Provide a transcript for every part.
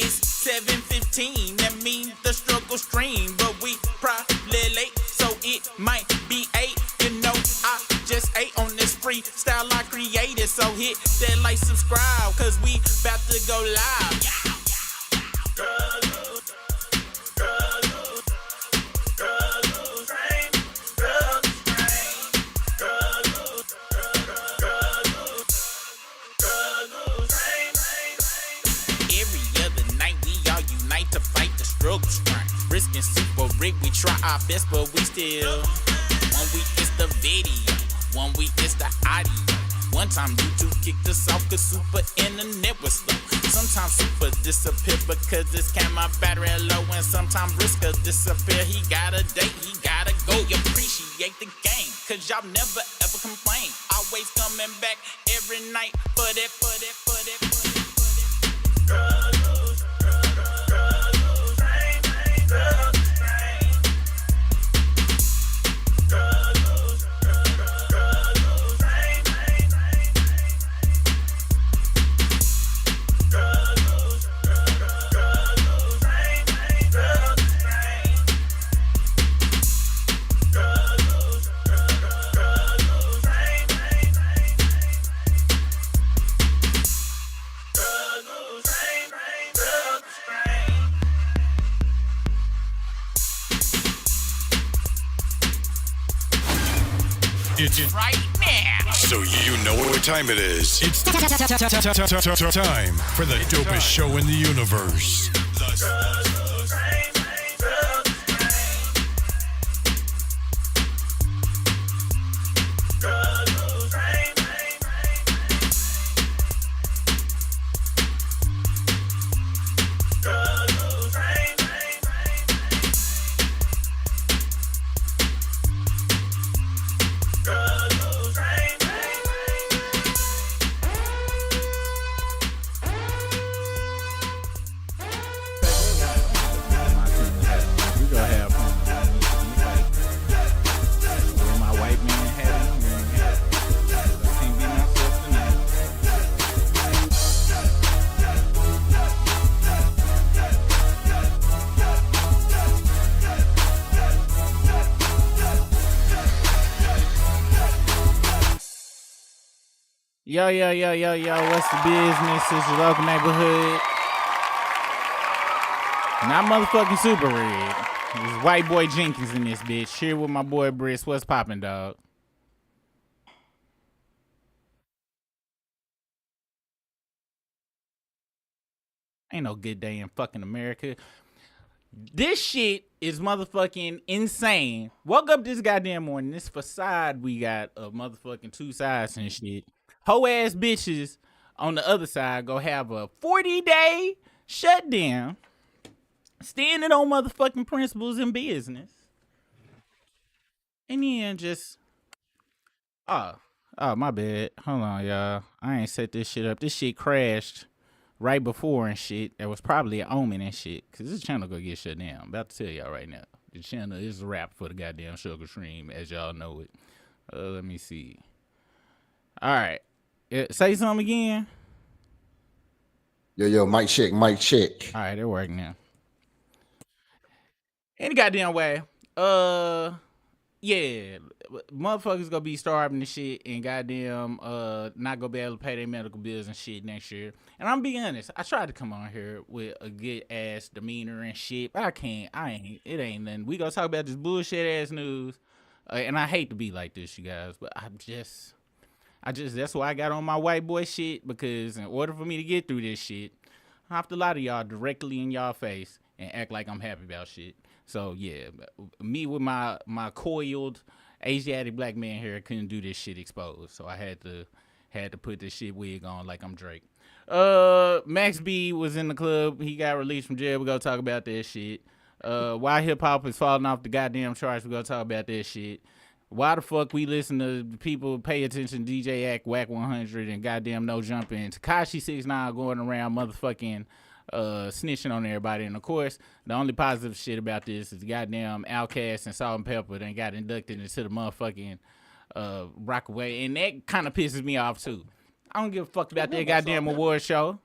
It's 7:15, that means the struggle stream. But we probably late, so it might be 8. You know, I just ate on this freestyle I created. So hit that like, subscribe, cause we about to go live. Risking super rig, we try our best, but we still. 1 week it's the video, 1 week it's the audio. One time YouTube kicked us off cause super internet was slow. Sometimes super disappear because this camera battery low. And sometimes Riska disappear, he got a date, he gotta go. You appreciate the game, cause y'all never ever complain. Always coming back every night for that, for that, for that, for that, for that. It's right now. So you know what time it is. It's time for the dopest show in the universe. Yo, what's the business? It's your local neighborhood. Not motherfucking Super Red. It's White Boy Jenkins in this bitch. Here with my boy Briss. What's poppin', dog? Ain't no good day in fucking America. This shit is motherfucking insane. Woke up this goddamn morning. This facade we got of motherfucking two sides and shit. Hoe ass bitches on the other side go have a 40-day shutdown, standing on motherfucking principles in business. And then just, oh, my bad. Hold on, y'all. I ain't set this shit up. This shit crashed right before and shit. That was probably an omen and shit. Cause this channel gonna get shut down. I'm about to tell y'all right now. The channel is a wrap for the goddamn sugar stream, as y'all know it. Let me see. All right. Say something again. Yo, mic check. All right, they're working now. Any goddamn way. Yeah, motherfuckers gonna be starving and shit and goddamn not gonna be able to pay their medical bills and shit next year. And I'm being honest, I tried to come on here with a good ass demeanor and shit, but it ain't nothing. We gonna talk about this bullshit ass news. And I hate to be like this, you guys, but I just that's why I got on my white boy shit, because in order for me to get through this shit, I have to lie to y'all directly in y'all face and act like I'm happy about shit. So yeah, me with my coiled Asiatic black man hair couldn't do this shit exposed. So I had to put this shit wig on like I'm Drake. Max B was in the club. He got released from jail. We're gonna talk about that shit. Why hip hop is falling off the goddamn charts. We're gonna talk about that shit. Why the fuck we listen to people pay attention to DJ Act, Whack 100, and goddamn No Jumpin', Tekashi 6ix9ine going around motherfucking snitching on everybody. And of course, the only positive shit about this is goddamn Outkast and Salt and Pepper then got inducted into the motherfucking Rockaway, and that kind of pisses me off too. I don't give a fuck about that goddamn award show.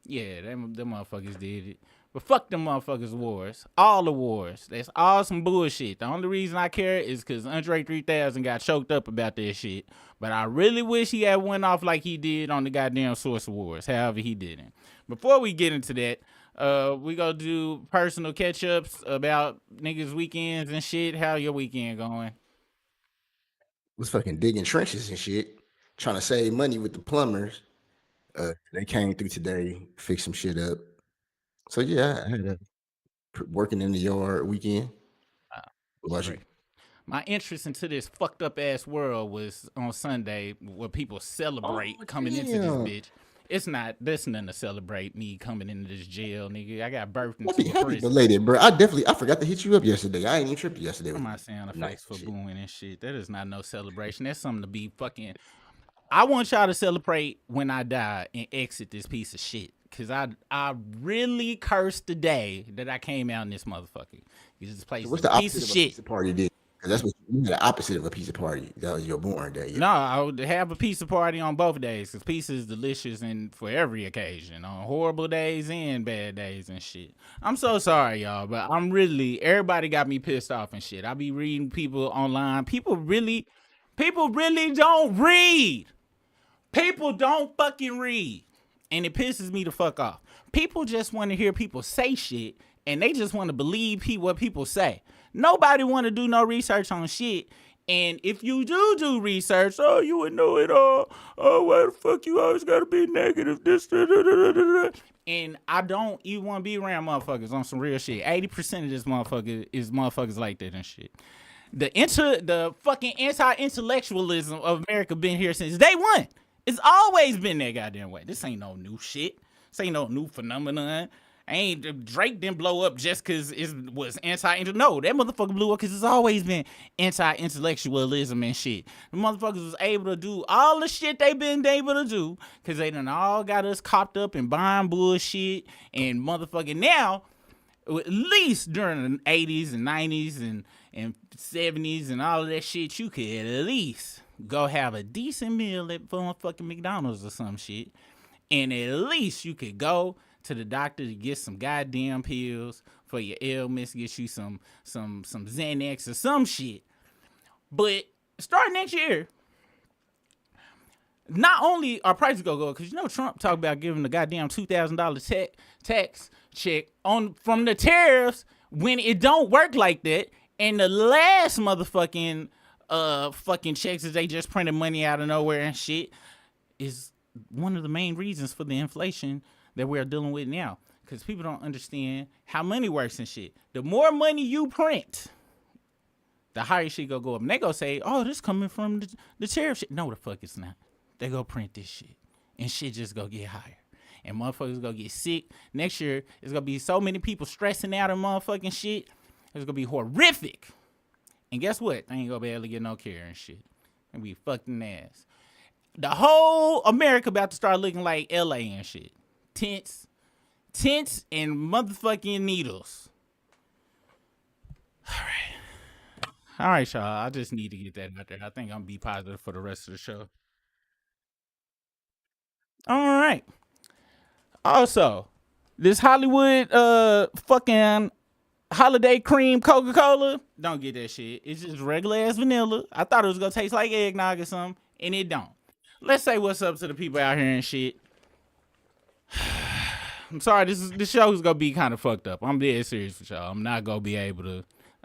Yeah, them motherfuckers did it. But fuck them motherfuckers wars. All the wars. That's all some bullshit. The only reason I care is because Andre 3000 got choked up about that shit. But I really wish he had went off like he did on the goddamn Source Wars. However, he didn't. Before we get into that, we gonna do personal catch-ups about niggas' weekends and shit. How your weekend going? Was fucking digging trenches and shit, trying to save money with the plumbers. They came through today, fixed some shit up. So yeah, I had a working in the yard weekend. What about you? My interest into this fucked up ass world was on Sunday where people celebrate coming into this bitch. It's not. There's nothing to celebrate me coming into this jail, nigga. I got birthed into a Happy prison. belated, bro. I forgot to hit you up yesterday. I ain't even tripped yesterday. I'm not saying a face for booing and shit. That is not no celebration. That's something to be fucking. I want y'all to celebrate when I die and exit this piece of shit. Cause I really cursed the day that I came out in this motherfucker. This place So what's is the a piece opposite of of a shit. pizza party did? Cause that's what you the opposite of a pizza party. That was your born day. No, I would have a pizza party on both days. Cause pizza is delicious and for every occasion, on horrible days and bad days and shit. I'm so sorry, y'all, but everybody got me pissed off and shit. I be reading people online. People really don't read. People don't fucking read. And it pisses me the fuck off. People just want to hear people say shit, and they just want to believe what people say. Nobody want to do no research on shit. And if you do research, oh, you would know it all. Oh, why the fuck you always got to be negative? This, da, da, da, da, da. And I don't even want to be around motherfuckers on some real shit. 80% of this motherfucker is motherfuckers like that and shit. The fucking anti-intellectualism of America been here since day one. It's always been that goddamn way. This ain't no new shit. This ain't no new phenomenon. Drake didn't blow up just because it was no, that motherfucker blew up because it's always been anti-intellectualism and shit. The motherfuckers was able to do all the shit they been able to do because they done all got us copped up and buying bullshit and motherfucking now, at least during the 80s and 90s and 70s and all of that shit, you could at least go have a decent meal at motherfucking McDonald's or some shit. And at least you could go to the doctor to get some goddamn pills for your ailments, get you some Xanax or some shit. But starting next year, not only are prices gonna go, because you know Trump talked about giving the goddamn $2,000 tax check from the tariffs when it don't work like that. And the last motherfucking fucking checks that they just printed money out of nowhere and shit is one of the main reasons for the inflation that we're dealing with now. Because people don't understand how money works and shit. The more money you print, the higher shit go up. And they go say, oh, this coming from the tariff shit. No, the fuck it's not. They go print this shit. And shit just go get higher. And motherfuckers gonna get sick. Next year, it's gonna be so many people stressing out and motherfucking shit. It's gonna be horrific. And guess what? They ain't gonna be able to get no care and shit. And be fucking ass. The whole America about to start looking like LA and shit. Tents and motherfucking needles. All right, y'all. I just need to get that out there. I think I'm gonna be positive for the rest of the show. All right. Also, this Hollywood fucking holiday cream Coca-Cola, don't get that shit. It's just regular ass vanilla. I thought it was gonna taste like eggnog or something, and it don't. Let's say what's up to the people out here and shit. I'm sorry, this show is gonna be kind of fucked up. I'm dead serious with y'all. I'm not gonna be able to.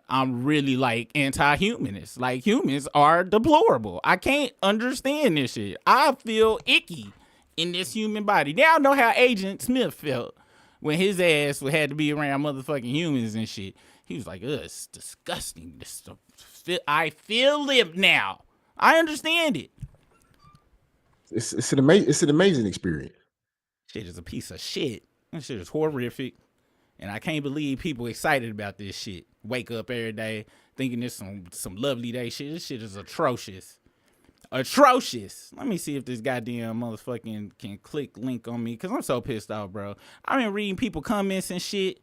I'm really like anti-humanist. Like humans are deplorable. I can't understand this shit. I feel icky in this human body. Now I know how Agent Smith felt when his ass had to be around motherfucking humans and shit. He was like, ugh, it's disgusting. I feel it now. I understand it. It's an amazing experience. Shit is a piece of shit. That shit is horrific. And I can't believe people excited about this shit. Wake up every day thinking this some lovely day shit. This shit is atrocious. Atrocious. Let me see if this goddamn motherfucking can click link on me, because I'm so pissed off, bro. I've been reading people comments and shit.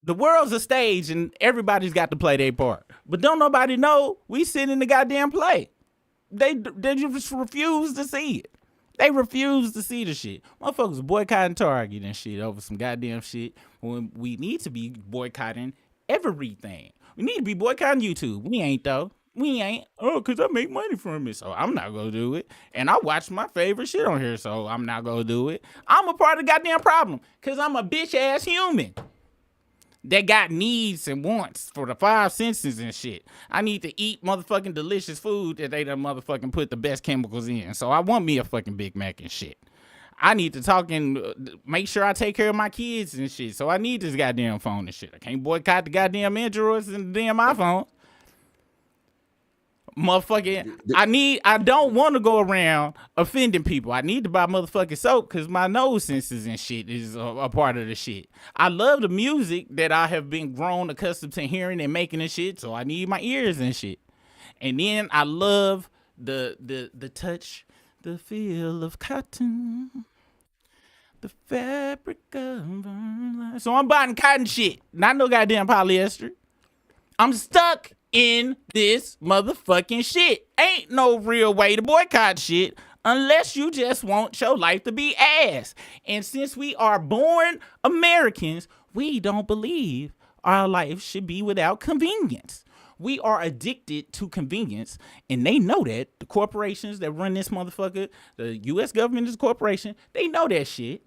The world's a stage and everybody's got to play their part. But don't nobody know we sit in the goddamn play. They just refuse to see it. They refuse to see the shit. Motherfuckers boycotting Target and shit over some goddamn shit when we need to be boycotting everything. We need to be boycotting YouTube. We ain't though. We ain't. Oh, because I make money from it, so I'm not going to do it. And I watch my favorite shit on here, so I'm not going to do it. I'm a part of the goddamn problem because I'm a bitch-ass human that got needs and wants for the five senses and shit. I need to eat motherfucking delicious food that they done motherfucking put the best chemicals in. So I want me a fucking Big Mac and shit. I need to talk and make sure I take care of my kids and shit. So I need this goddamn phone and shit. I can't boycott the goddamn Androids and the damn iPhone. Motherfucking, I don't want to go around offending people. I need to buy motherfucking soap because my nose senses and shit is a part of the shit. I love the music that I have been grown accustomed to hearing and making and shit, so I need my ears and shit. And then I love the touch, the feel of cotton, the fabric of our life. So I'm buying cotton shit, not no goddamn polyester. I'm stuck in this motherfucking shit. Ain't no real way to boycott shit unless you just want your life to be ass. And since we are born Americans, we don't believe our life should be without convenience. We are addicted to convenience, and they know that. The corporations that run this motherfucker, the U.S. government is a corporation, they know that shit.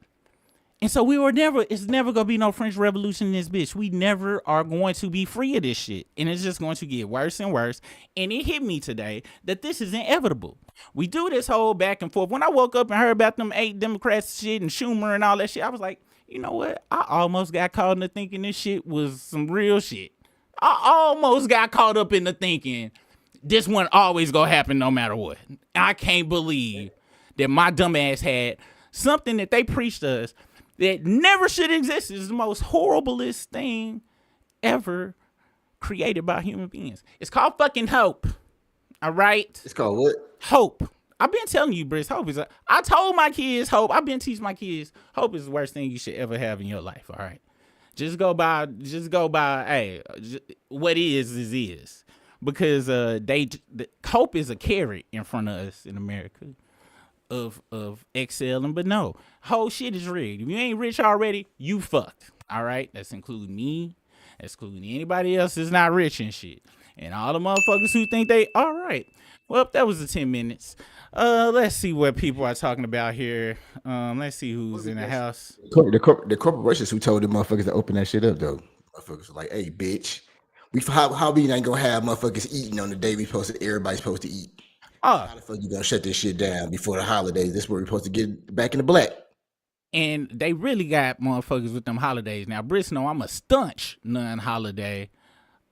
And so it's never going to be no French Revolution in this bitch. We never are going to be free of this shit. And it's just going to get worse and worse. And it hit me today that this is inevitable. We do this whole back and forth. When I woke up and heard about them 8 Democrats shit and Schumer and all that shit, I was like, you know what? I almost got caught into thinking this shit was some real shit. I almost got caught up into thinking this one always going to happen no matter what. I can't believe that my dumb ass had something that they preached to us that never should exist. Is the most horriblest thing ever created by human beings. It's called fucking hope. All right? It's called what? Hope. I've been telling you, Briss, hope is I told my kids hope. I've been teaching my kids hope is the worst thing you should ever have in your life. All right? Just go by, hey, what is. Because hope is a carrot in front of us in America. Of excelling, but no, whole shit is rigged. If you ain't rich already, you fucked. All right, that's including me, that's including anybody else that's not rich and shit, and all the motherfuckers who think they all right. Well, that was the 10 minutes. Let's see what people are talking about here. Let's see who's in the house. The corporations who told the motherfuckers to open that shit up though. Motherfuckers were like, "Hey, bitch, how we ain't gonna have motherfuckers eating on the day everybody's supposed to eat." How the fuck you gonna shut this shit down before the holidays? This is where we're supposed to get back in the black. And they really got motherfuckers with them holidays. Now, Briss, no, I'm a staunch non-holiday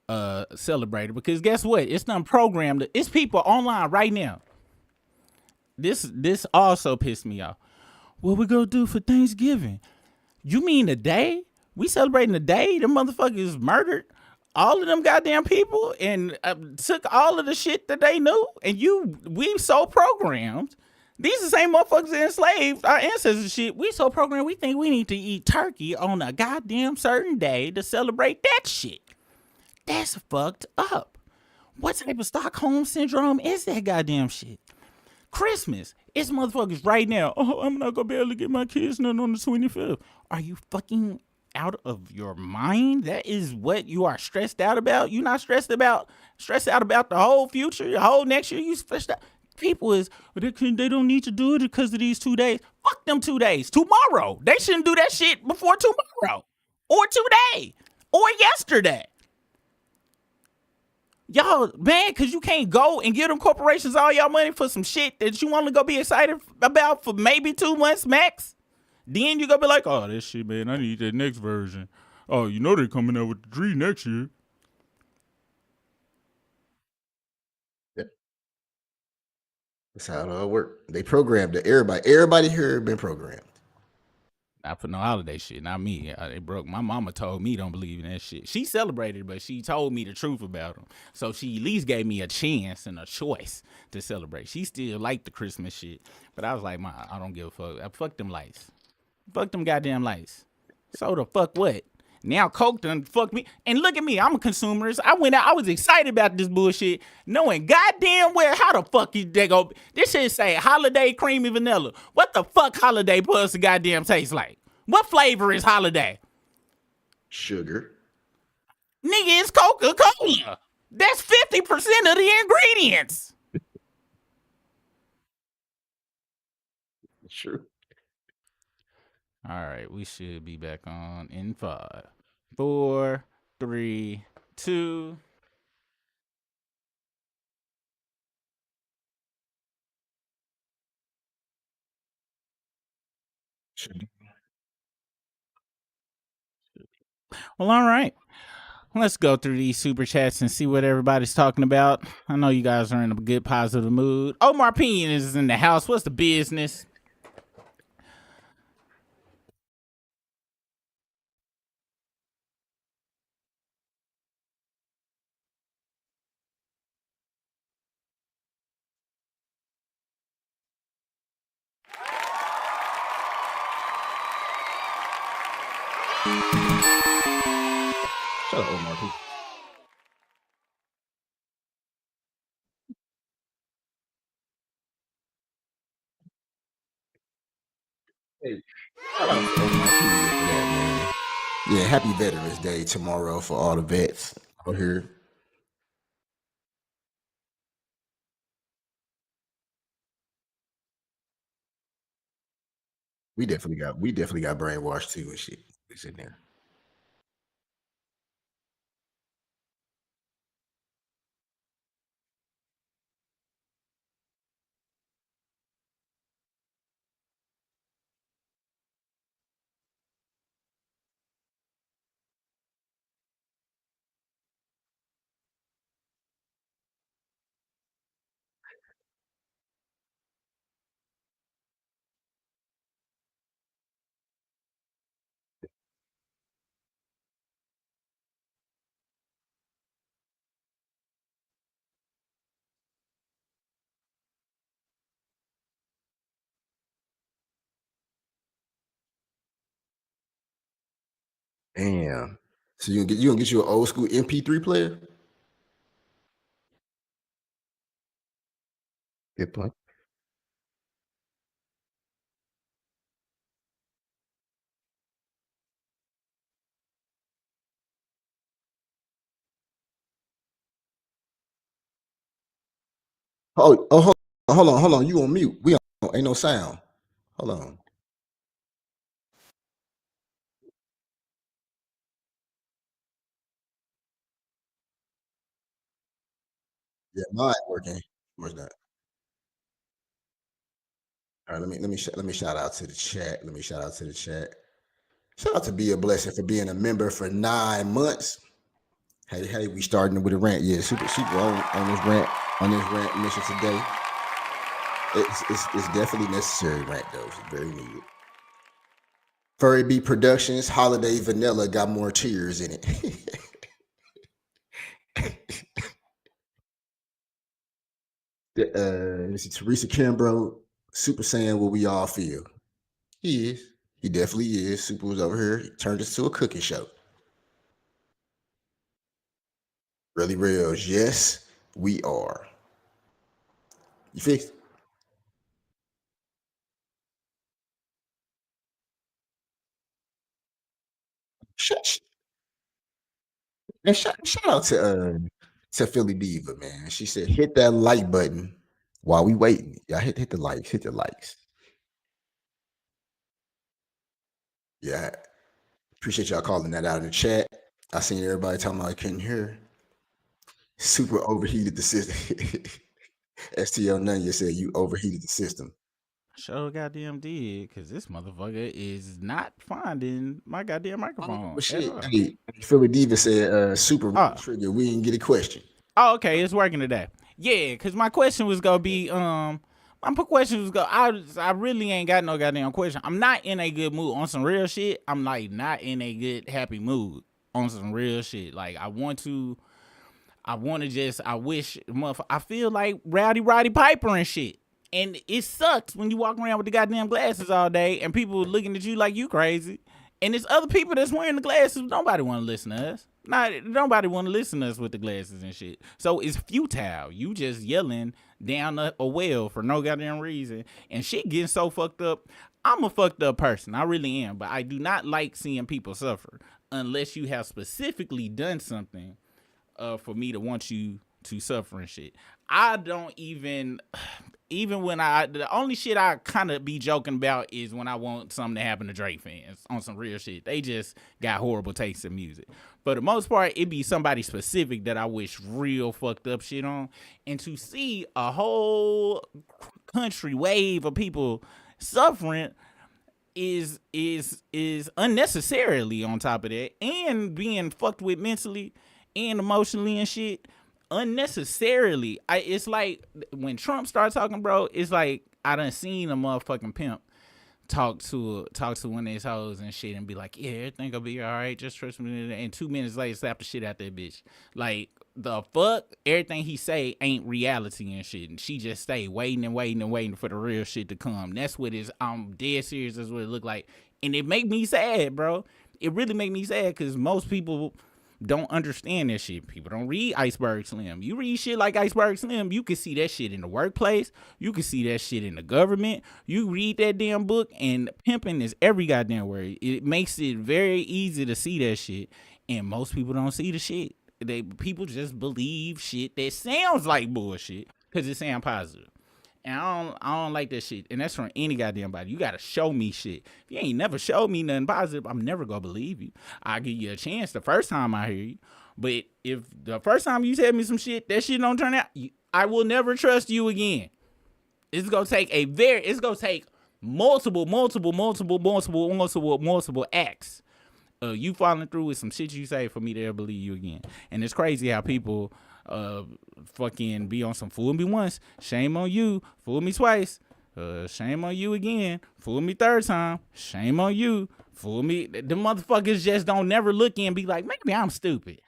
celebrator because guess what? It's done programmed. It's people online right now. This also pissed me off. What we gonna do for Thanksgiving? You mean the day? We celebrating the day the motherfuckers murdered all of them goddamn people and took all of the shit that they knew, and we so programmed. These are the same motherfuckers that enslaved our ancestors shit. We so programmed we think we need to eat turkey on a goddamn certain day to celebrate that shit. That's fucked up. What type of Stockholm syndrome is that goddamn shit? Christmas, it's motherfuckers right now. Oh, I'm not gonna be able to get my kids none on the 25th. Are you fucking out of your mind? That is what you are stressed out about. You're not stressed out about the whole future, the whole next year. You stressed out. People is they don't need to do it because of these 2 days. Fuck them 2 days. Tomorrow. They shouldn't do that shit before tomorrow. Or today. Or yesterday. Y'all, man, because you can't go and give them corporations all y'all money for some shit that you want to go be excited about for maybe 2 months max. Then you gonna be like, oh, this shit, man, I need that next version. Oh, you know they're coming out with the 3 next year. Yep. That's how it all works. They programmed it. Everybody here been programmed. Not for no holiday shit, not me. They broke. My mama told me don't believe in that shit. She celebrated, but she told me the truth about them. So she at least gave me a chance and a choice to celebrate. She still liked the Christmas shit. But I was like, I don't give a fuck. Fuck them lights. Fuck them goddamn lights. So the fuck what? Now Coke done fucked me. And look at me, I'm a consumerist. I went out, I was excited about this bullshit, knowing goddamn well how the fuck you they go. This shit say holiday creamy vanilla. What the fuck holiday pussy goddamn tastes like? What flavor is holiday? Sugar. Nigga, it's Coca-Cola. That's 50% of the ingredients. True. All right, we should be back on in 5, 4, 3, 2. Well, all right. Let's go through these super chats and see what everybody's talking about. I know you guys are in a good positive mood. Omar Pinion is in the house. What's the business? Shut up, Omar. Hey, shout out to Omar P for that, man. Yeah, happy Veterans Day tomorrow for all the vets out here. We definitely got brainwashed too and shit. It's in there. Damn. So you gonna get you an old school MP3 player? Good point. Hold on. You on mute? We on, ain't no sound. Hold on. Yeah, mine working. Where's that? All right, let me shout out to the chat. Let me shout out to the chat. Shout out to Be a Blessing for being a member for 9 months. Hey, we starting with a rant. Yeah, super on this rant mission today. It's definitely necessary rant though. It's very needed. Furry B Productions Holiday Vanilla got more tears in it. This is Teresa Kimbrough, Super saying what we all feel. He is. He definitely is. Super was over here. He turned this to a cooking show. Really reals. Yes, we are. You fixed? Shut. And shout out to Philly Diva, man. She said hit that like button while we waiting. Y'all hit the likes, hit the likes. Yeah. Appreciate y'all calling that out in the chat. I seen everybody talking about I couldn't hear. Super overheated the system. STL Nunya said you overheated the system. Sure goddamn did, because this motherfucker is not finding my goddamn microphone. But shit, all. hey, Philly Diva said super trigger. We didn't get a question. Oh, okay, it's working today. Yeah, because my question was gonna be my question was go. I really ain't got no goddamn question. I'm not in a good mood on some real shit. I'm like not in a good happy mood on some real shit. Like I want to just. I wish. I feel like Rowdy Roddy Piper and shit. And it sucks when you walk around with the goddamn glasses all day and people looking at you like you crazy. And there's other people that's wearing the glasses. Nobody want to listen to us. Nobody want to listen to us with the glasses and shit. So it's futile. You just yelling down a well for no goddamn reason. And shit getting so fucked up. I'm a fucked up person. I really am. But I do not like seeing people suffer unless you have specifically done something for me to want you to suffer and shit. I don't even when the only shit I kind of be joking about is when I want something to happen to Drake fans on some real shit. They just got horrible taste in music. For the most part, it be somebody specific that I wish real fucked up shit on. And to see a whole country wave of people suffering is unnecessarily on top of that, and being fucked with mentally and emotionally and shit unnecessarily. It's like when Trump started talking, bro, it's like I done seen a motherfucking pimp talk to one of his hoes and shit and be like, yeah, everything gonna be all right, just trust me. And 2 minutes later, slap the shit out that bitch. Like, the fuck? Everything he say ain't reality and shit. And she just stay waiting and waiting and waiting for the real shit to come. That's what I'm dead serious. That's what it look like. And it make me sad, bro. It really make me sad because most people don't understand that shit. People don't read Iceberg Slim. You read shit like Iceberg Slim, you can see that shit in the workplace. You can see that shit in the government. You read that damn book, and pimping is every goddamn word. It makes it very easy to see that shit, and most people don't see the shit. People just believe shit that sounds like bullshit because it sounds positive. And I don't like that shit. And that's from any goddamn body. You gotta show me shit. If you ain't never showed me nothing positive, I'm never gonna believe you. I'll give you a chance the first time I hear you. But if the first time you tell me some shit, that shit don't turn out, I will never trust you again. It's gonna take multiple acts. You following through with some shit you say for me to ever believe you again. And it's crazy how people fucking be on some fool me once, shame on you, fool me twice, shame on you again, fool me third time, shame on you, fool me. The motherfuckers just don't never look in and be like, maybe I'm stupid.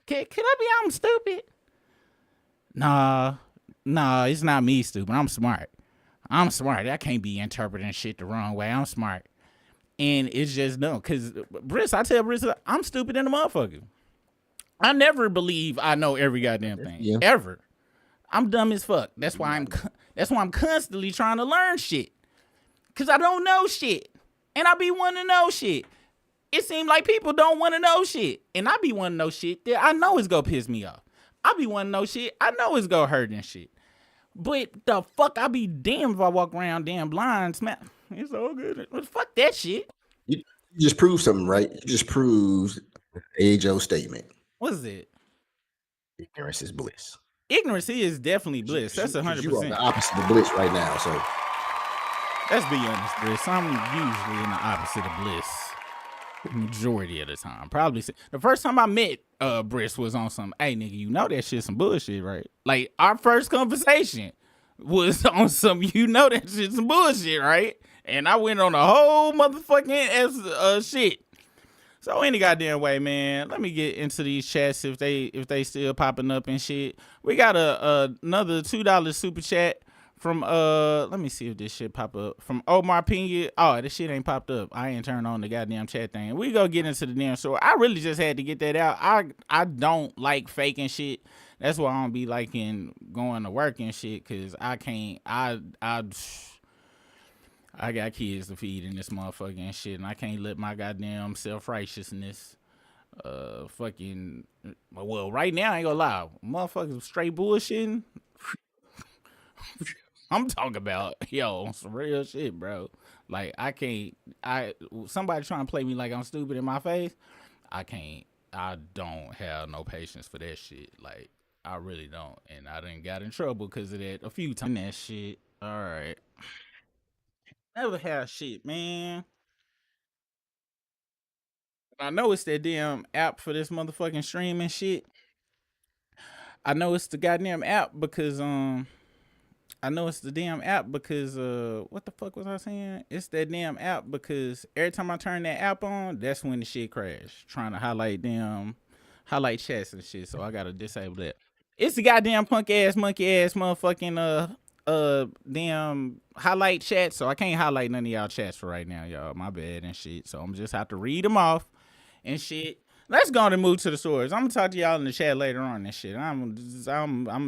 Can I be I'm stupid? Nah, it's not me stupid. I'm smart. I can't be interpreting shit the wrong way. I'm smart. And it's just no, because I tell Briss, I'm stupid in the motherfucker. I never believe I know every goddamn thing, ever. I'm dumb as fuck. That's why I'm constantly trying to learn shit, because I don't know shit, and I be wanting to know shit. It seems like people don't want to know shit, and I be wanting to know shit that I know is gonna piss me off. I be wanting to know shit I know is gonna hurt and shit. But the fuck, I be damned if I walk around damn blind, man. It's all good. Fuck that shit. You just proved something, right? You just proved an age-old statement. What is it? Ignorance is bliss. Ignorance is definitely bliss. That's 100%. You are the opposite of bliss right now, so. Let's be honest, Briss. I'm usually in the opposite of bliss. Majority of the time. Probably. The first time I met Briss was on some, hey, nigga, you know that shit some bullshit, right? Like, our first conversation was on some, you know that shit some bullshit, right? And I went on a whole motherfucking shit. So any goddamn way, man, let me get into these chats if they still popping up and shit. We got another $2 super chat from let me see if this shit pop up. From Omar Pena. Oh, this shit ain't popped up. I ain't turned on the goddamn chat thing. We go get into the damn story. I really just had to get that out. I don't like faking shit. That's why I don't be liking going to work and shit, cause I can't. I got kids to feed in this motherfucking shit, and I can't let my goddamn self-righteousness fucking. Well, right now I ain't gonna lie, motherfuckers straight bullshitting. I'm talking about, yo, some real shit, bro. Like, I can't. Somebody trying to play me like I'm stupid in my face. I can't. I don't have no patience for that shit. Like, I really don't, and I done got in trouble because of that a few times. That shit. All right. Never have shit, man. I know it's that damn app for this motherfucking streaming shit. I know it's the goddamn app because what the fuck was I saying? It's that damn app because every time I turn that app on, that's when the shit crash. Trying to highlight chats and shit, so I gotta disable that. It's the goddamn punk ass monkey ass motherfucking damn highlight chats, so I can't highlight none of y'all chats for right now, y'all. My bad and shit. So I'm just have to read them off and shit. Let's go on and move to the stories. I'm gonna talk to y'all in the chat later on and shit. I'm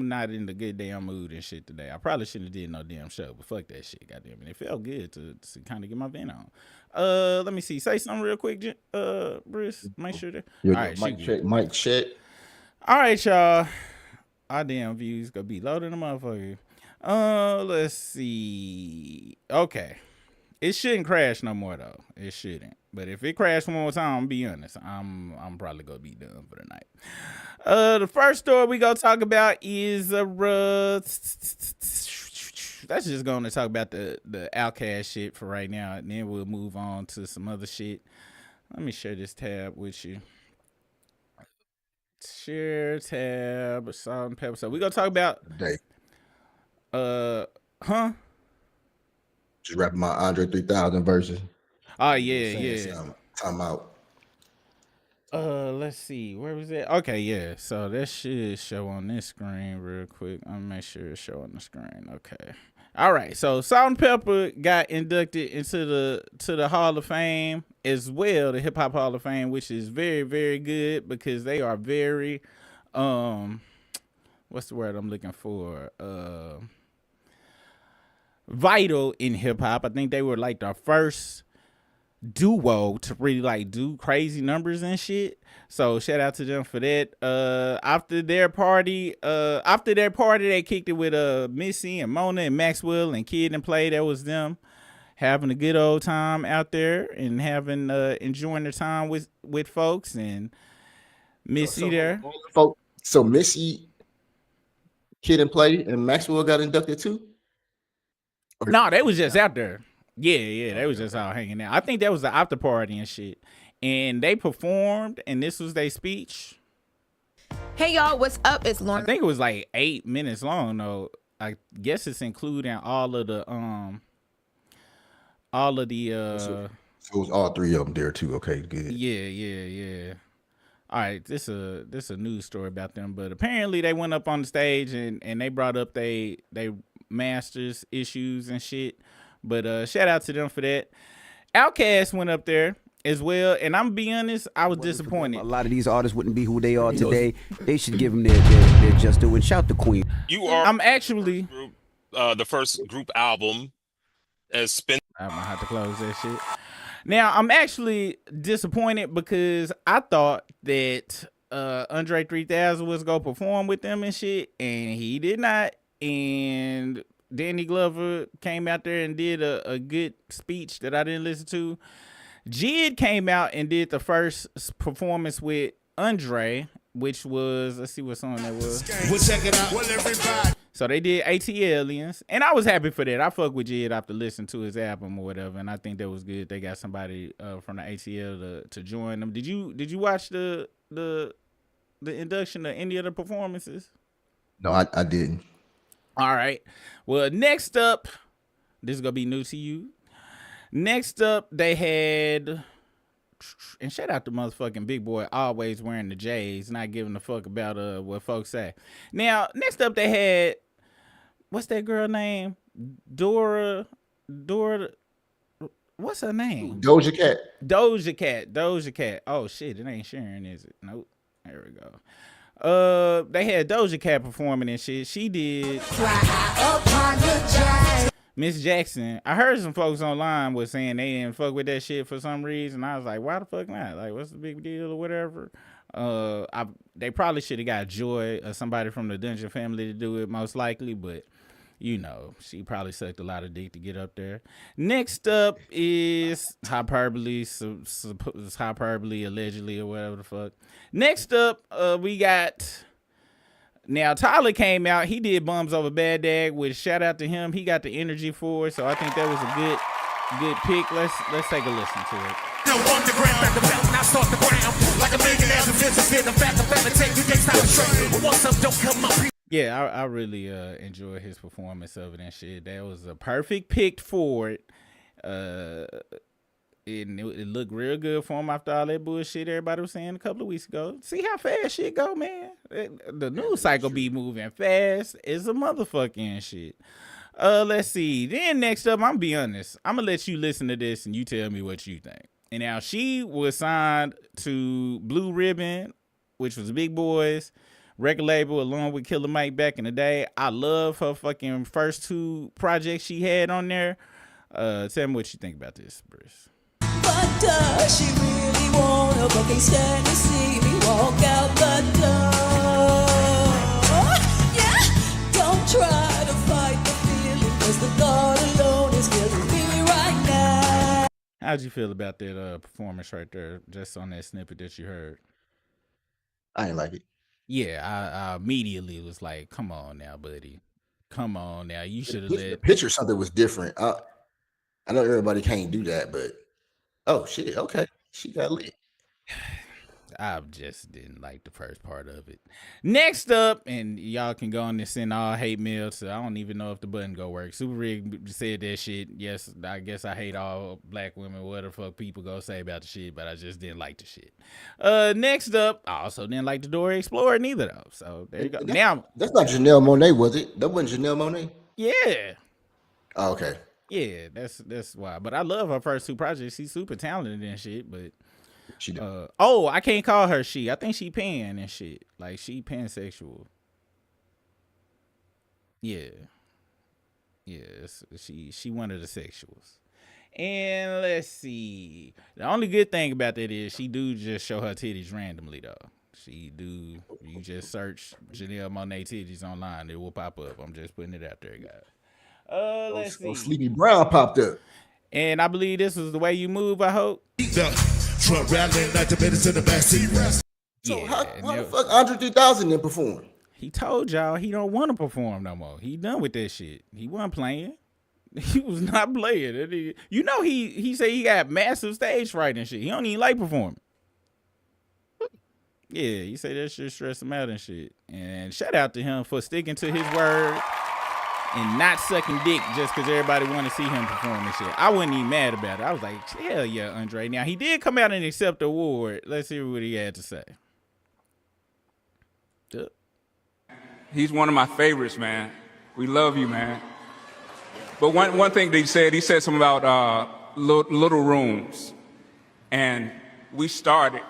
not in the good damn mood and shit today. I probably shouldn't have did no damn show, but fuck that shit, goddamn it. It felt good to kind of get my vent on. Let me see. Say something real quick, Bruce. Make sure that. All right, mic check. All right, y'all. Our damn views gonna be loading the motherfucker. Let's see. Okay. It shouldn't crash no more though. It shouldn't. But if it crashes one more time, I'm be honest, I'm probably gonna be done for the night. The first story we gonna talk about is that's just gonna talk about the Outkast shit for right now, and then we'll move on to some other shit. Let me share this tab with you. Share tab, salt and pepper. So we gonna talk about Day. Just rapping my Andre 3000 verses. Oh yeah. Time out. Let's see. Where was that? Okay, yeah. So that should show on this screen real quick. I'll make sure it show on the screen. Okay. All right. So Salt and Pepper got inducted into the Hall of Fame as well, the Hip Hop Hall of Fame, which is very, very good because they are very what's the word I'm looking for? Vital in hip hop. I think they were like the first duo to really like do crazy numbers and shit. So shout out to them for that. After their party, they kicked it with Missy and Mona and Maxwell and Kid and Play. That was them having a good old time out there and having enjoying their time with folks and Missy there. So Missy, Kid and Play, and Maxwell got inducted too? No, they was just out there. Yeah, they was just out hanging out. I think that was the after party and shit. And they performed, and this was their speech. Hey, y'all, what's up? It's Lauren. I think it was like 8 minutes long, though. I guess it's including all of the So it was all three of them there too. Okay, good. Yeah. All right, this a news story about them, but apparently they went up on the stage and they brought up they masters issues and shit. But shout out to them for that. Outkast went up there as well, and I'm be honest, I was disappointed. A lot of these artists wouldn't be who they are today. They should give them their just due and shout the queen. I'm actually the first group album as spin. I'm gonna have to close that shit. Now I'm actually disappointed because I thought that Andre 3000 was gonna perform with them and shit, and he did not. And Danny Glover came out there and did a good speech that I didn't listen to. Jid came out and did the first performance with Andre, which was, let's see what song that was. We'll check it out. Well, everybody. So they did ATLians, and I was happy for that. I fuck with Jid after listening to his album or whatever, and I think that was good. They got somebody from the ATL to join them. Did you watch the induction of any of the performances? No, I didn't. All right. Well, next up, this is gonna be new to you. Next up, they had, and shout out to motherfucking Big Boy, always wearing the J's, not giving a fuck about what folks say. Now, next up, they had, what's that girl name? Dora, what's her name? Doja Cat. Oh shit, it ain't sharing, is it? Nope. There we go. They had Doja Cat performing and shit. She did Miss Jackson. I heard some folks online was saying they didn't fuck with that shit for some reason. I was like, why the fuck not? Like, what's the big deal or whatever? They probably should have got Joy or somebody from the Dungeon family to do it, most likely, but you know, she probably sucked a lot of dick to get up there. Next up is Hyperbole, Hyperbole allegedly or whatever the fuck. Next up, we got, now Tyler came out. He did Bums Over Bad Dag, which shout out to him. He got the energy for it, so I think that was a good pick. Let's take a listen to it. Yeah, I really enjoyed his performance of it and shit. That was a perfect pick for it. It looked real good for him after all that bullshit everybody was saying a couple of weeks ago. See how fast shit go, man. The news cycle be moving fast as a motherfucking shit. Let's see. Then next up, I'm gonna be honest. I'm gonna let you listen to this and you tell me what you think. And now she was signed to Blue Ribbon, which was Big Boy's record label, along with Killer Mike back in the day. I love her fucking first 2 projects she had on there. Tell me what you think about this, Briss. But does she really wanna, but can't stand to see me walk out the door? Yeah, don't try to fight the feeling, 'cause the thought alone is killing me right now. How'd you feel about that performance right there, just on that snippet that you heard? I ain't like it. Yeah, I immediately was like, come on now, buddy. Come on now. You should have The let... picture something was different. I know everybody can't do that, but oh shit, okay, she got lit. I just didn't like the first part of it. Next up, and y'all can go on and send all hate mail to, I don't even know if the button go work. Super Rig said that shit. Yes, I guess I hate all black women, whatever the fuck people go say about the shit, but I just didn't like the shit. Next up, I also didn't like the Dora Explorer neither though. So there you go. Now that's not Janelle Monáe, was it? That wasn't Janelle Monáe? Yeah. Oh, okay. Yeah, that's why. But I love her first 2 projects. She's super talented and shit, but she I can't call her she. I think she pan and shit. Like she pansexual. Yeah. Yes, she one of the sexuals. And let's see. The only good thing about that is she do just show her titties randomly though. She do. You just search Janelle Monáe titties online, it will pop up. I'm just putting it out there, guys. Let's see. Sleepy Brown popped up. And I believe this is the way you move, I hope. Truck rattling like the minutes in the backseat. So how the fuck Andre 3000 didn't perform? He told y'all he don't want to perform no more. He done with that shit. He wasn't playing. He was not playing. You know he said he got massive stage fright and shit. He don't even like performing. Yeah, he said that shit stress him out and shit. And shout out to him for sticking to his word and not sucking dick just because everybody want to see him perform and shit. I wasn't even mad about it. I was like, hell yeah, Andre. Now, he did come out and accept the award. Let's hear what he had to say. He's one of my favorites, man. We love you, man. But one thing that he said something about little rooms. And we started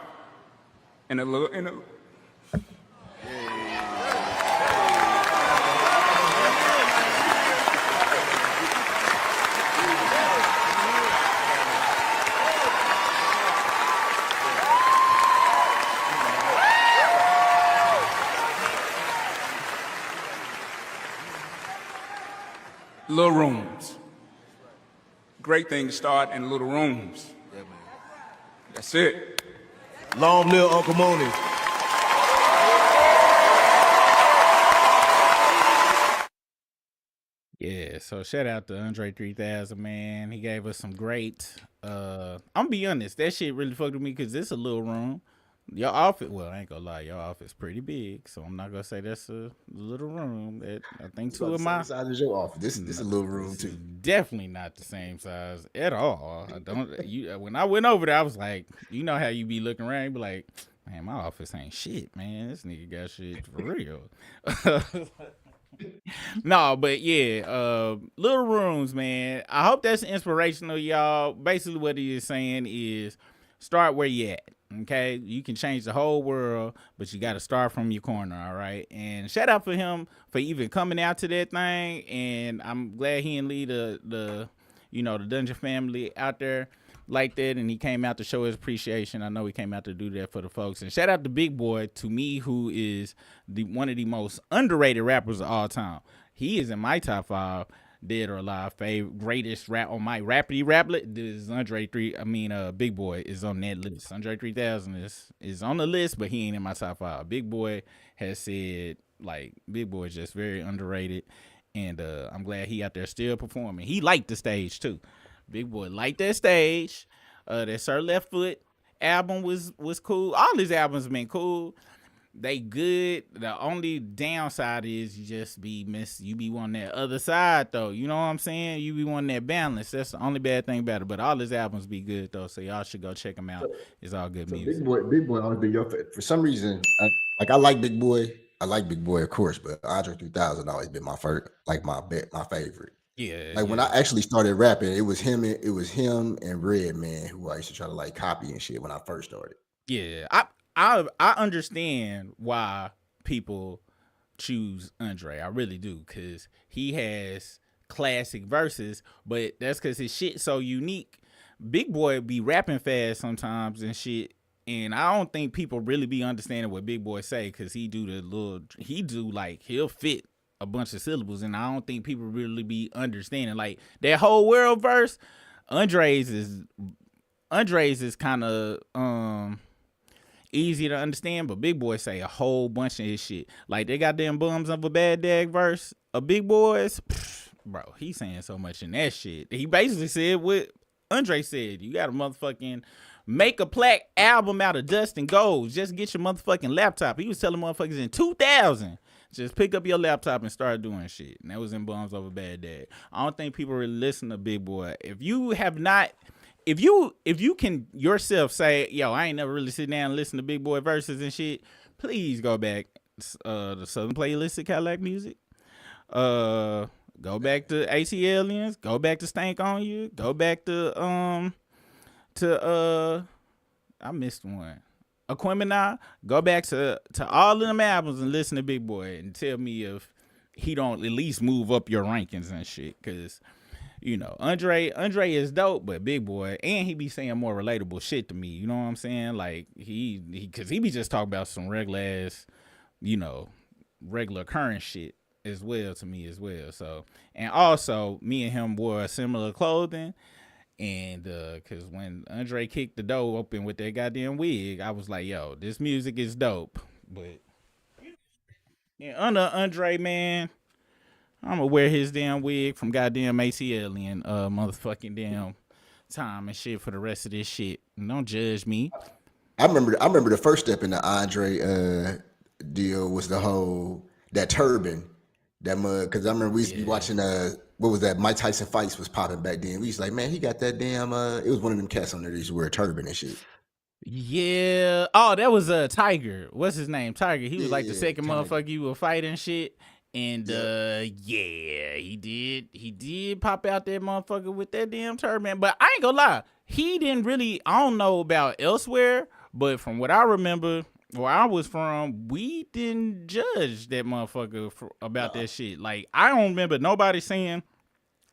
in a little... Little rooms. Great thing to start in little rooms. That's it. Long live Uncle Mooney. Yeah, so shout out to Andre 3000, man. He gave us some great. I'm gonna be honest, that shit really fucked with me because it's a little room. Your office, well, I ain't gonna lie, your office pretty big, so I'm not gonna say that's a little room. That I think 2 of my size is your office. This is a little room too. Definitely not the same size at all. I don't. When I went over there, I was like, you know how you be looking around, you be like, man, my office ain't shit, man. This nigga got shit for real. No, but yeah, little rooms, man. I hope that's inspirational, y'all. Basically, what he is saying is start where you at. Okay, you can change the whole world, but you got to start from your corner. All right, and shout out for him for even coming out to that thing. And I'm glad he and Lee, the Dungeon family out there like that, and he came out to show his appreciation. I know he came out to do that for the folks. And shout out to Big Boy, to me, who is one of the most underrated rappers of all time. He is in my top 5 dead or alive favorite greatest rap on my Rappity Raplet. This is Big Boy is on that list. Andre 3000 is on the list, but he ain't in my top 5. Big Boy has said, like, Big Boy is just very underrated, and I'm glad he out there still performing. He liked the stage too. Big Boy liked that stage. That Sir Left Foot album was cool. All his albums been cool. They good. The only downside is you be wanting that other side though. You know what I'm saying? You be wanting that balance. That's the only bad thing about it. But all his albums be good though, so y'all should go check them out. It's all good music. Big Boy always been your favorite. For some reason, I like Big Boy. I like Big Boy, of course, but Andre 3000 always been my first, like my favorite. Yeah, Like when I actually started rapping, it was him and Redman who I used to try to like copy and shit when I first started. Yeah, I understand why people choose Andre. I really do, because he has classic verses, but that's because his shit so unique. Big Boy be rapping fast sometimes and shit, and I don't think people really be understanding what Big Boy say, because he'll fit a bunch of syllables, and I don't think people really be understanding like that whole world verse. Andre's is kind of easy to understand, but Big Boy say a whole bunch of his shit. Like they got them bums of a bad dag verse of Big Boy's. Bro, he saying so much in that shit. He basically said what Andre said. You got to motherfucking make a plaque album out of dust and gold. Just get your motherfucking laptop. He was telling motherfuckers in 2000, just pick up your laptop and start doing shit. And that was in Bums Over Bad Dad. I don't think people really listen to Big Boy. If you have not, if you can yourself say, yo, I ain't never really sit down and listen to Big Boy verses and shit, please go back the Southern Playlist of Cadillac Music. Go back to AC Aliens. Go back to Stank on You. Go back to I missed one. Aquemini. Go back to all of them albums and listen to Big Boy and tell me if he don't at least move up your rankings and shit. Cause you know, Andre is dope, but Big Boy, and he be saying more relatable shit to me. You know what I'm saying? Like cause he be just talking about some regular ass, you know, regular current shit as well to me as well. So, and also me and him wore similar clothing. And cause when Andre kicked the door open with that goddamn wig, I was like, yo, this music is dope. But yeah, under Andre, man, I'm gonna wear his damn wig from goddamn AC Alien motherfucking damn time and shit for the rest of this shit. And don't judge me. I remember the first step in the Andre deal was the whole that turban. That mug, because I remember we used to be watching what was that? Mike Tyson fights was popping back then. We used to like, man, he got that damn it was one of them cats on there that used to wear a turban and shit. Yeah. Oh, that was Tiger. What's his name? Tiger. He was like the second motherfucker you were fighting shit. And he did pop out that motherfucker with that damn turban. But I ain't gonna lie, he didn't really, I don't know about elsewhere, but from what I remember, where I was from, we didn't judge that motherfucker about that shit. Like, I don't remember nobody saying,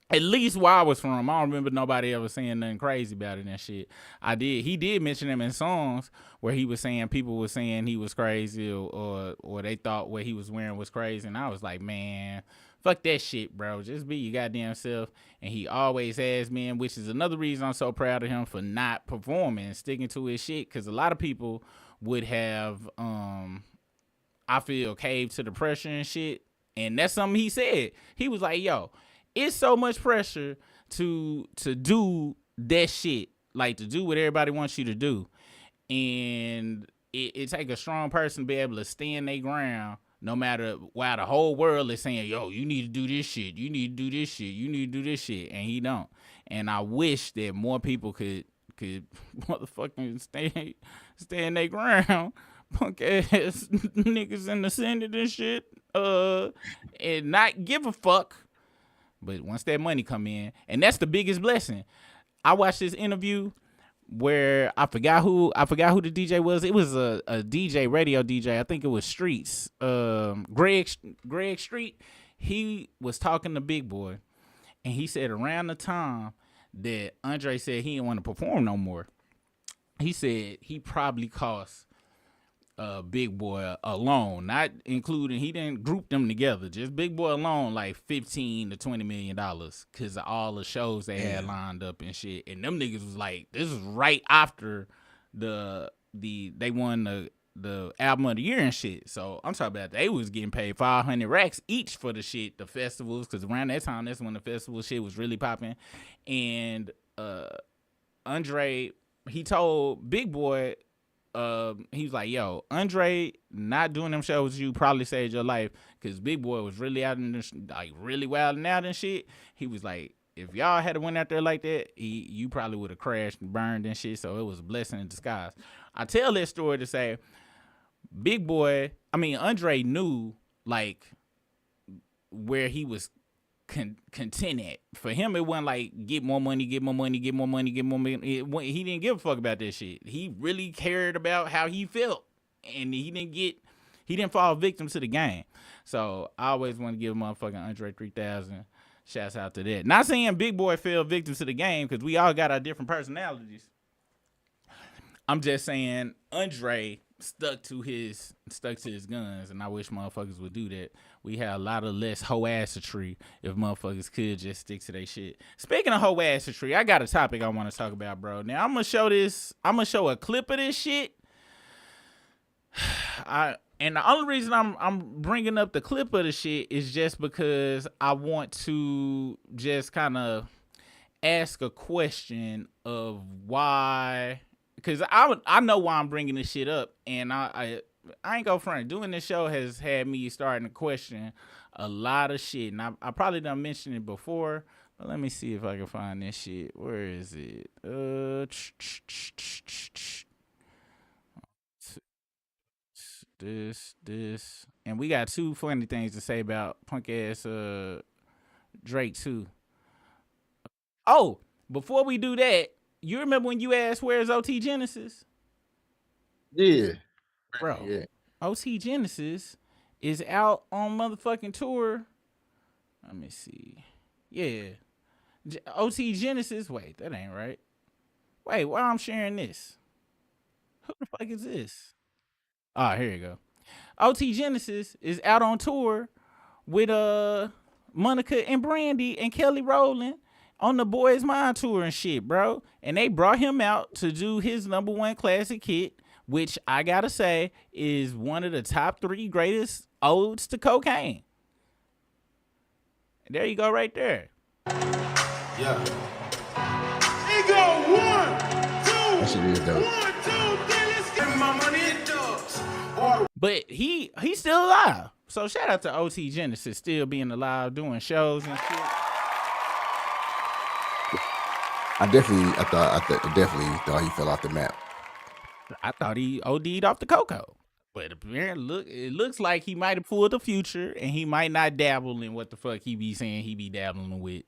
at least where I was from, I don't remember nobody ever saying nothing crazy about it and shit. He did mention him in songs where he was saying people were saying he was crazy or they thought what he was wearing was crazy. And I was like, man, fuck that shit, bro. Just be your goddamn self. And he always has been, which is another reason I'm so proud of him for not performing and sticking to his shit. Because a lot of people would have, I feel, caved to the pressure and shit. And that's something he said. He was like, yo, it's so much pressure to do that shit, like to do what everybody wants you to do. And it take a strong person to be able to stand their ground no matter why the whole world is saying, yo, you need to do this shit. You need to do this shit. You need to do this shit. And he don't. And I wish that more people could motherfucking stand their ground, punk ass niggas in the Senate and shit, and not give a fuck. But once that money come in, and that's the biggest blessing. I watched this interview where I forgot who the DJ was. It was a DJ, radio DJ. I think it was Streets. Greg Street. He was talking to Big Boy, and he said around the time that Andre said he didn't want to perform no more, he said he probably cost Big Boy alone, not including, he didn't group them together, just Big Boy alone, like $15 to $20 million because of all the shows they had lined up and shit. And them niggas was like, this is right after they won the album of the year and shit. So I'm talking about they was getting paid 500 racks each for the shit, the festivals, because around that time, that's when the festival shit was really popping. And Andre, he told Big Boy, he was like, yo, Andre not doing them shows you probably saved your life, because Big Boy was really out in this, like really wilding out and shit. He was like, if y'all had went out there like that, you probably would have crashed and burned and shit. So it was a blessing in disguise. I tell that story to say, Andre knew like where he was content at. For him, it wasn't like get more money. He didn't give a fuck about that shit. He really cared about how he felt, and he didn't fall victim to the game. So I always want to give motherfucking Andre 3000 shouts out to that. Not saying Big Boy fell victim to the game, because we all got our different personalities. I'm just saying Andre stuck to his guns, and I wish motherfuckers would do that. We had a lot of less hoe-assetry if motherfuckers could just stick to their shit. Speaking of hoe-assetry, I got a topic I want to talk about, bro. Now I'm gonna show a clip of this shit. And the only reason I'm bringing up the clip of the shit is just because I want to just kind of ask a question of why. Because I know why I'm bringing this shit up, and I ain't go front. Doing this show has had me starting to question a lot of shit, and I probably done mentioned it before, but let me see if I can find this shit. Where is it? This, and we got two funny things to say about punk ass Drake too. Oh, before we do that. You remember when you asked where's OT Genesis? Yeah. Bro, yeah. OT Genesis is out on motherfucking tour. Let me see. Yeah. OT Genesis. Wait, that ain't right. Wait, why I'm sharing this? Who the fuck is this? Ah, here you go. OT Genesis is out on tour with Monica and Brandy and Kelly Rowland on the Boys Mind tour and shit, bro. And they brought him out to do his #1 classic hit, which I gotta say is one of the top 3 greatest odes to cocaine. There you go, right there. Yeah. He go 1, 2. That shit is dope. 1, 2, 3. Let's get my money in dubs. But he's still alive. So shout out to OT Genesis still being alive, doing shows and shit. I definitely thought he fell off the map. I thought he OD'd off the cocoa. But apparently, it looks like he might have pulled the Future, and he might not dabble in what the fuck he be saying he be dabbling with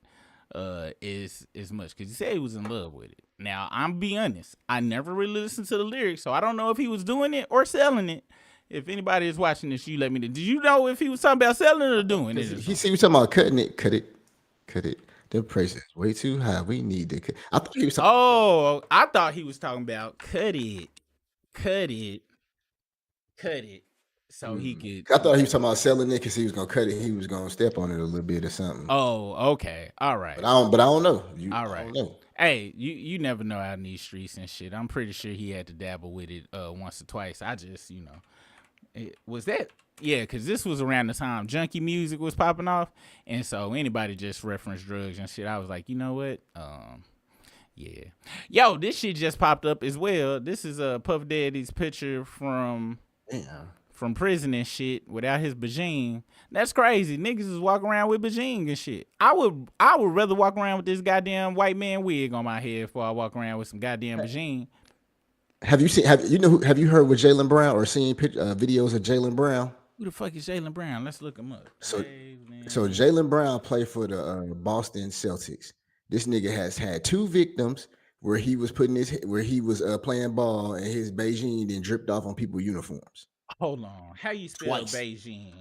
as much. Because he said he was in love with it. Now, I'm be honest. I never really listened to the lyrics, so I don't know if he was doing it or selling it. If anybody is watching this, you let me know. Did you know if he was talking about selling it or doing it? He was talking about cutting it. Cut it. The price is way too high. We need to cut. I thought he was talking I thought he was talking about cut it. So he could. I thought he was talking about selling it because he was gonna cut it. He was gonna step on it a little bit or something. Oh, okay. All right. But I don't know. All right. I don't know. Hey, you never know out in these streets and shit. I'm pretty sure he had to dabble with it once or twice. I just, was that? Yeah, because this was around the time junkie music was popping off. And so anybody just referenced drugs and shit. I was like, you know what? Yeah. Yo, this shit just popped up as well. This is Puff Daddy's picture from prison and shit without his bajing. That's crazy. Niggas is walking around with bajing and shit. I would rather walk around with this goddamn white man wig on my head before I walk around with some goddamn bajing. Have you heard with Jaylen Brown or seen videos of Jaylen Brown? Who the fuck is Jaylen Brown? Let's look him up. So Jaylen Brown played for the Boston Celtics. This nigga has had 2 victims where he was playing ball and his Beijing then dripped off on people's uniforms. Hold on. How you spell Beijing?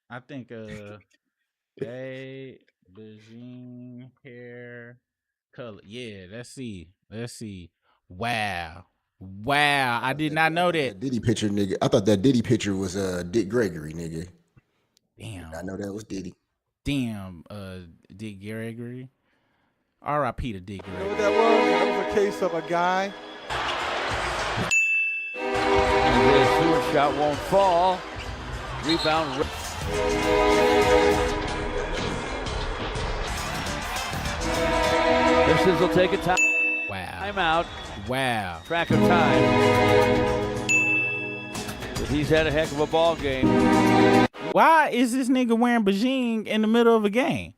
I think Beijing hair color. Yeah, let's see. Wow. I did not know that. Diddy picture, nigga. I thought that Diddy picture was Dick Gregory, nigga. Damn. I know that was Diddy. Damn, Dick Gregory. R.I.P. to Dick Gregory. You know what that was? That was a case of a guy. His Stewart shot won't fall. Rebound. Pistons will take a time. Wow. Timeout. Wow. Track of time. But he's had a heck of a ball game. Why is this nigga wearing Beijing in the middle of a game?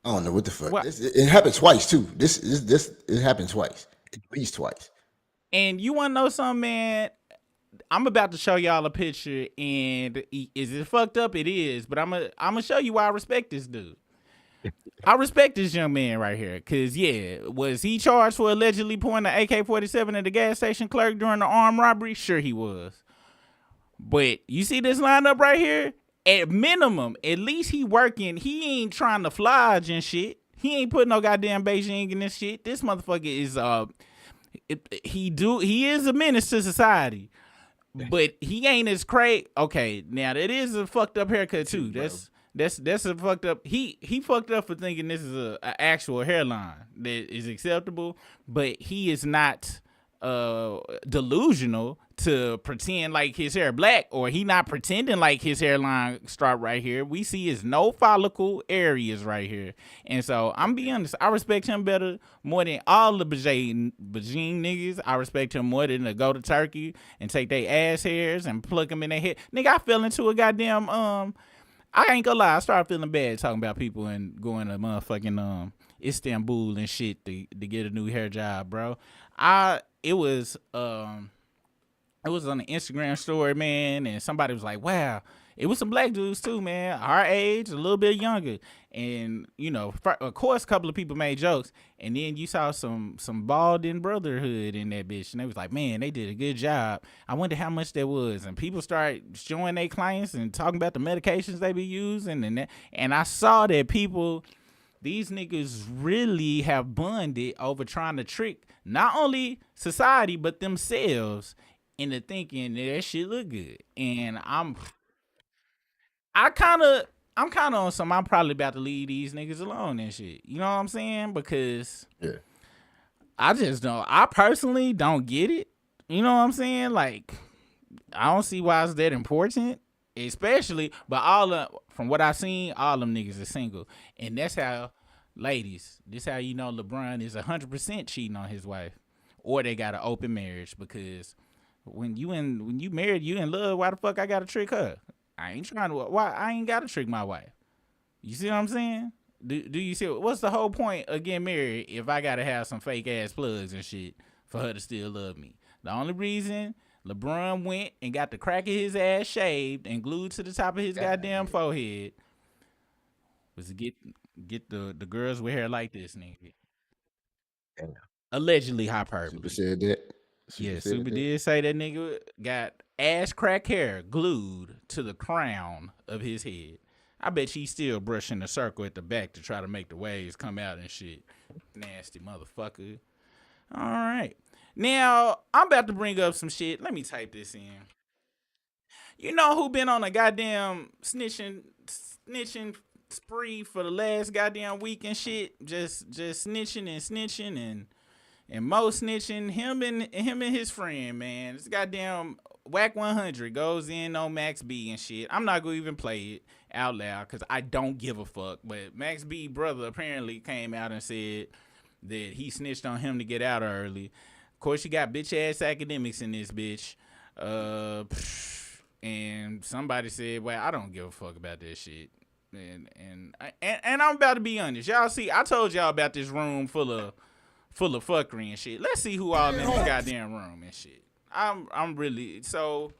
I don't know what the fuck. It happened twice too. It happened twice. At least twice. And you want to know something, man? I'm about to show y'all a picture, and is it fucked up? It is, but I'm gonna show you why I respect this dude. I respect this young man right here, cause was he charged for allegedly pointing an AK-47 at the gas station clerk during the armed robbery? Sure he was. But you see this lineup right here? At minimum, at least he working. He ain't trying to flodge and shit. He ain't putting no goddamn Beijing in this shit. This motherfucker is he is a menace to society. But he ain't as crazy. Okay, now that is a fucked up haircut too. That's a fucked up. He fucked up for thinking this is a actual hairline that is acceptable. But he is not delusional to pretend like his hair black, or he not pretending like his hairline start right here. We see his no follicle areas right here, and so I'm being honest, I respect him better more than all the Beijing niggas. I respect him more than to go to Turkey and take their ass hairs and pluck them in their head. Nigga, I fell into a goddamn I ain't gonna lie, I started feeling bad talking about people and going to motherfucking Istanbul and shit to get a new hair job, bro. It was on the Instagram story, man, and somebody was like, wow, it was some black dudes too, man, our age, a little bit younger. And, you know, of course, a couple of people made jokes, and then you saw some balding brotherhood in that bitch, and they was like, man, they did a good job. I wonder how much that was. And people start showing their clients and talking about the medications they be using, and I saw that these niggas really have bonded over trying to trick not only society, but themselves into thinking that shit look good. And I'm kind of on some, I'm probably about to leave these niggas alone and shit. You know what I'm saying? Because I personally don't get it. You know what I'm saying? Like, I don't see why it's that important. Especially, but from what I've seen, all them niggas are single. And that's how, ladies, this how you know LeBron is 100% cheating on his wife. Or they got an open marriage, because when you married, you in love, why the fuck I gotta trick her? I ain't gotta trick my wife. You see what I'm saying? Do you see what's the whole point of getting married if I gotta have some fake ass plugs and shit for her to still love me? The only reason LeBron went and got the crack of his ass shaved and glued to the top of his goddamn forehead was to get the girls with hair like this, nigga. Damn. Allegedly hyperbole. Super said that. Super did say that nigga got ass crack hair glued to the crown of his head. I bet he's still brushing the circle at the back to try to make the waves come out and shit. Nasty motherfucker. All right. Now, I'm about to bring up some shit. Let me type this in. You know who been on a goddamn snitching spree for the last goddamn week and shit? Just snitching and Mo snitching. Him and his friend, man. This goddamn Whack 100 goes in on Max B and shit. I'm not gonna even play it out loud because I don't give a fuck. But Max B brother apparently came out and said that he snitched on him to get out early. Of course, you got bitch ass academics in this bitch. And somebody said, well, I don't give a fuck about this shit. And I'm about to be honest. Y'all see, I told y'all about this room full of fuckery and shit. Let's see who all in this goddamn room and shit. I'm really, so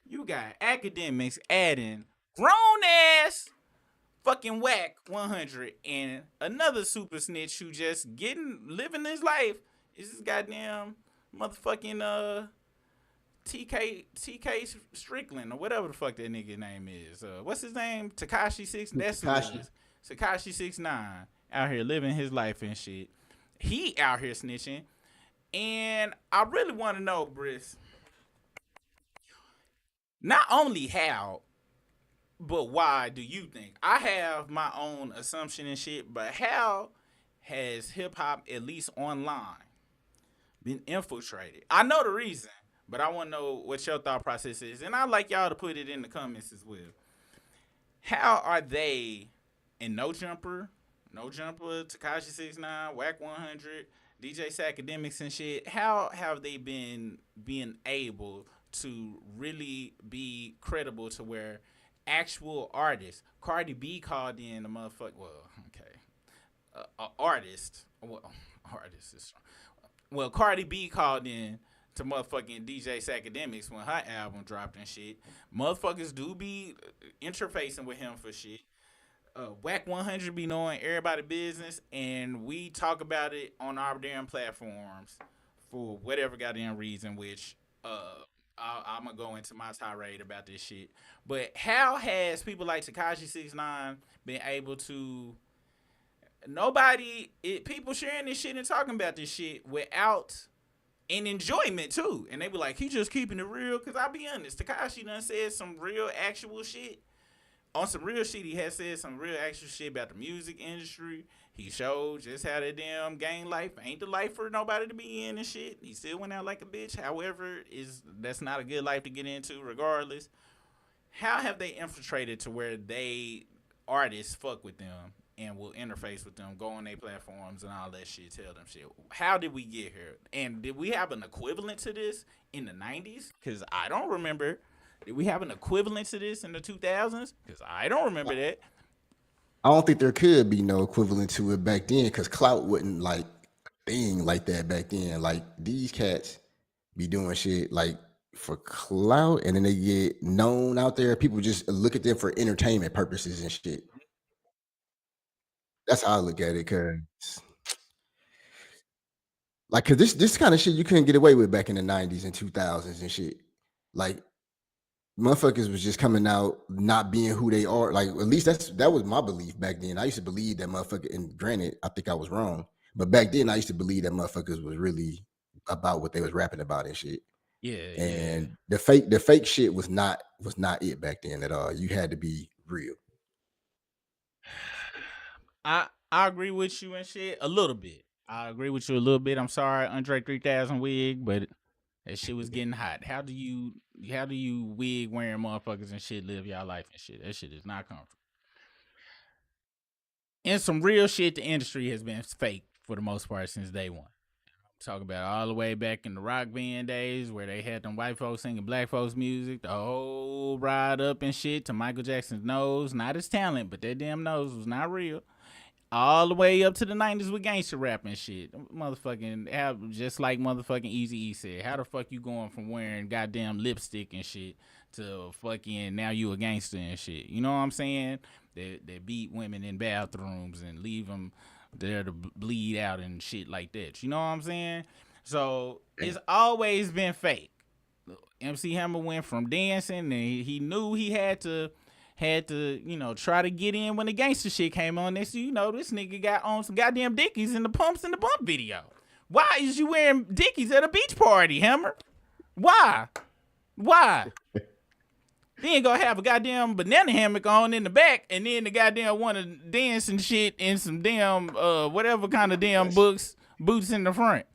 you got academics adding grown ass fucking Whack 100 and another super snitch who just living his life is this goddamn motherfucking TK Strickland or whatever the fuck that nigga name is. What's his name? Tekashi 6. That's who it is. Tekashi 6ix9ine out here living his life and shit. He out here snitching, and I really want to know, Briss, not only how, but why do you think? I have my own assumption and shit, but how has hip hop, at least online, been infiltrated? I know the reason, but I want to know what your thought process is, and I'd like y'all to put it in the comments as well. How are they in No Jumper, Tekashi 6ix9ine, Whack 100, DJ Academics and shit? How have they been being able to really be credible to where actual artists, Cardi B called in a motherfucker, artist is strong. Well, Cardi B called in to motherfucking DJ Academics when her album dropped and shit. Motherfuckers do be interfacing with him for shit. Whack 100 be knowing everybody business, and we talk about it on our damn platforms for whatever goddamn reason, which I'm gonna go into my tirade about this shit. But how has people like Tekashi 6ix9ine been able to people sharing this shit and talking about this shit without an enjoyment too? And they be like, he just keeping it real. Cause I'll be honest, Tekashi done said some real actual shit. On some real shit, he has said some real actual shit about the music industry. He showed just how that damn gang life ain't the life for nobody to be in and shit. He still went out like a bitch. However, that's not a good life to get into regardless. How have they infiltrated to where artists fuck with them and will interface with them, go on their platforms and all that shit, tell them shit? How did we get here? And did we have an equivalent to this in the 90s? Because I don't remember. Did we have an equivalent to this in the 2000s? Because I don't remember that. I don't think there could be no equivalent to it back then, because clout wasn't like thing like that back then. Like, these cats be doing shit like for clout, and then they get known out there. People just look at them for entertainment purposes and shit. That's how I look at it, cause this kind of shit you couldn't get away with back in the 90s and 2000s and shit. Like, motherfuckers was just coming out not being who they are. Like, at least that was my belief back then. I used to believe that motherfucker, and granted, I think I was wrong, but back then I used to believe that motherfuckers was really about what they was rapping about and shit. Yeah. And the fake shit was not it back then at all. You had to be real. I agree with you and shit a little bit. I agree with you a little bit. I'm sorry, Andre 3000 wig, but that shit was getting hot. How do you wig wearing motherfuckers and shit live y'all life and shit? That shit is not comfortable. And some real shit, the industry has been fake for the most part since day one. I'm talking about all the way back in the rock band days where they had them white folks singing black folks music, the whole ride up and shit to Michael Jackson's nose. Not his talent, but that damn nose was not real. All the way up to the 90s with gangster rap and shit. Motherfucking, just like motherfucking Eazy-E said, how the fuck you going from wearing goddamn lipstick and shit to fucking now you a gangster and shit? You know what I'm saying? They beat women in bathrooms and leave them there to bleed out and shit like that. You know what I'm saying? So it's always been fake. MC Hammer went from dancing and he knew he had to, try to get in when the gangster shit came on. Next thing you know, this nigga got on some goddamn Dickies in the Pumps and the Bump video. Why is you wearing Dickies at a beach party, Hammer? Why? Then go have a goddamn banana hammock on in the back, and then the goddamn want to dance and shit in some damn whatever kind of damn boots in the front.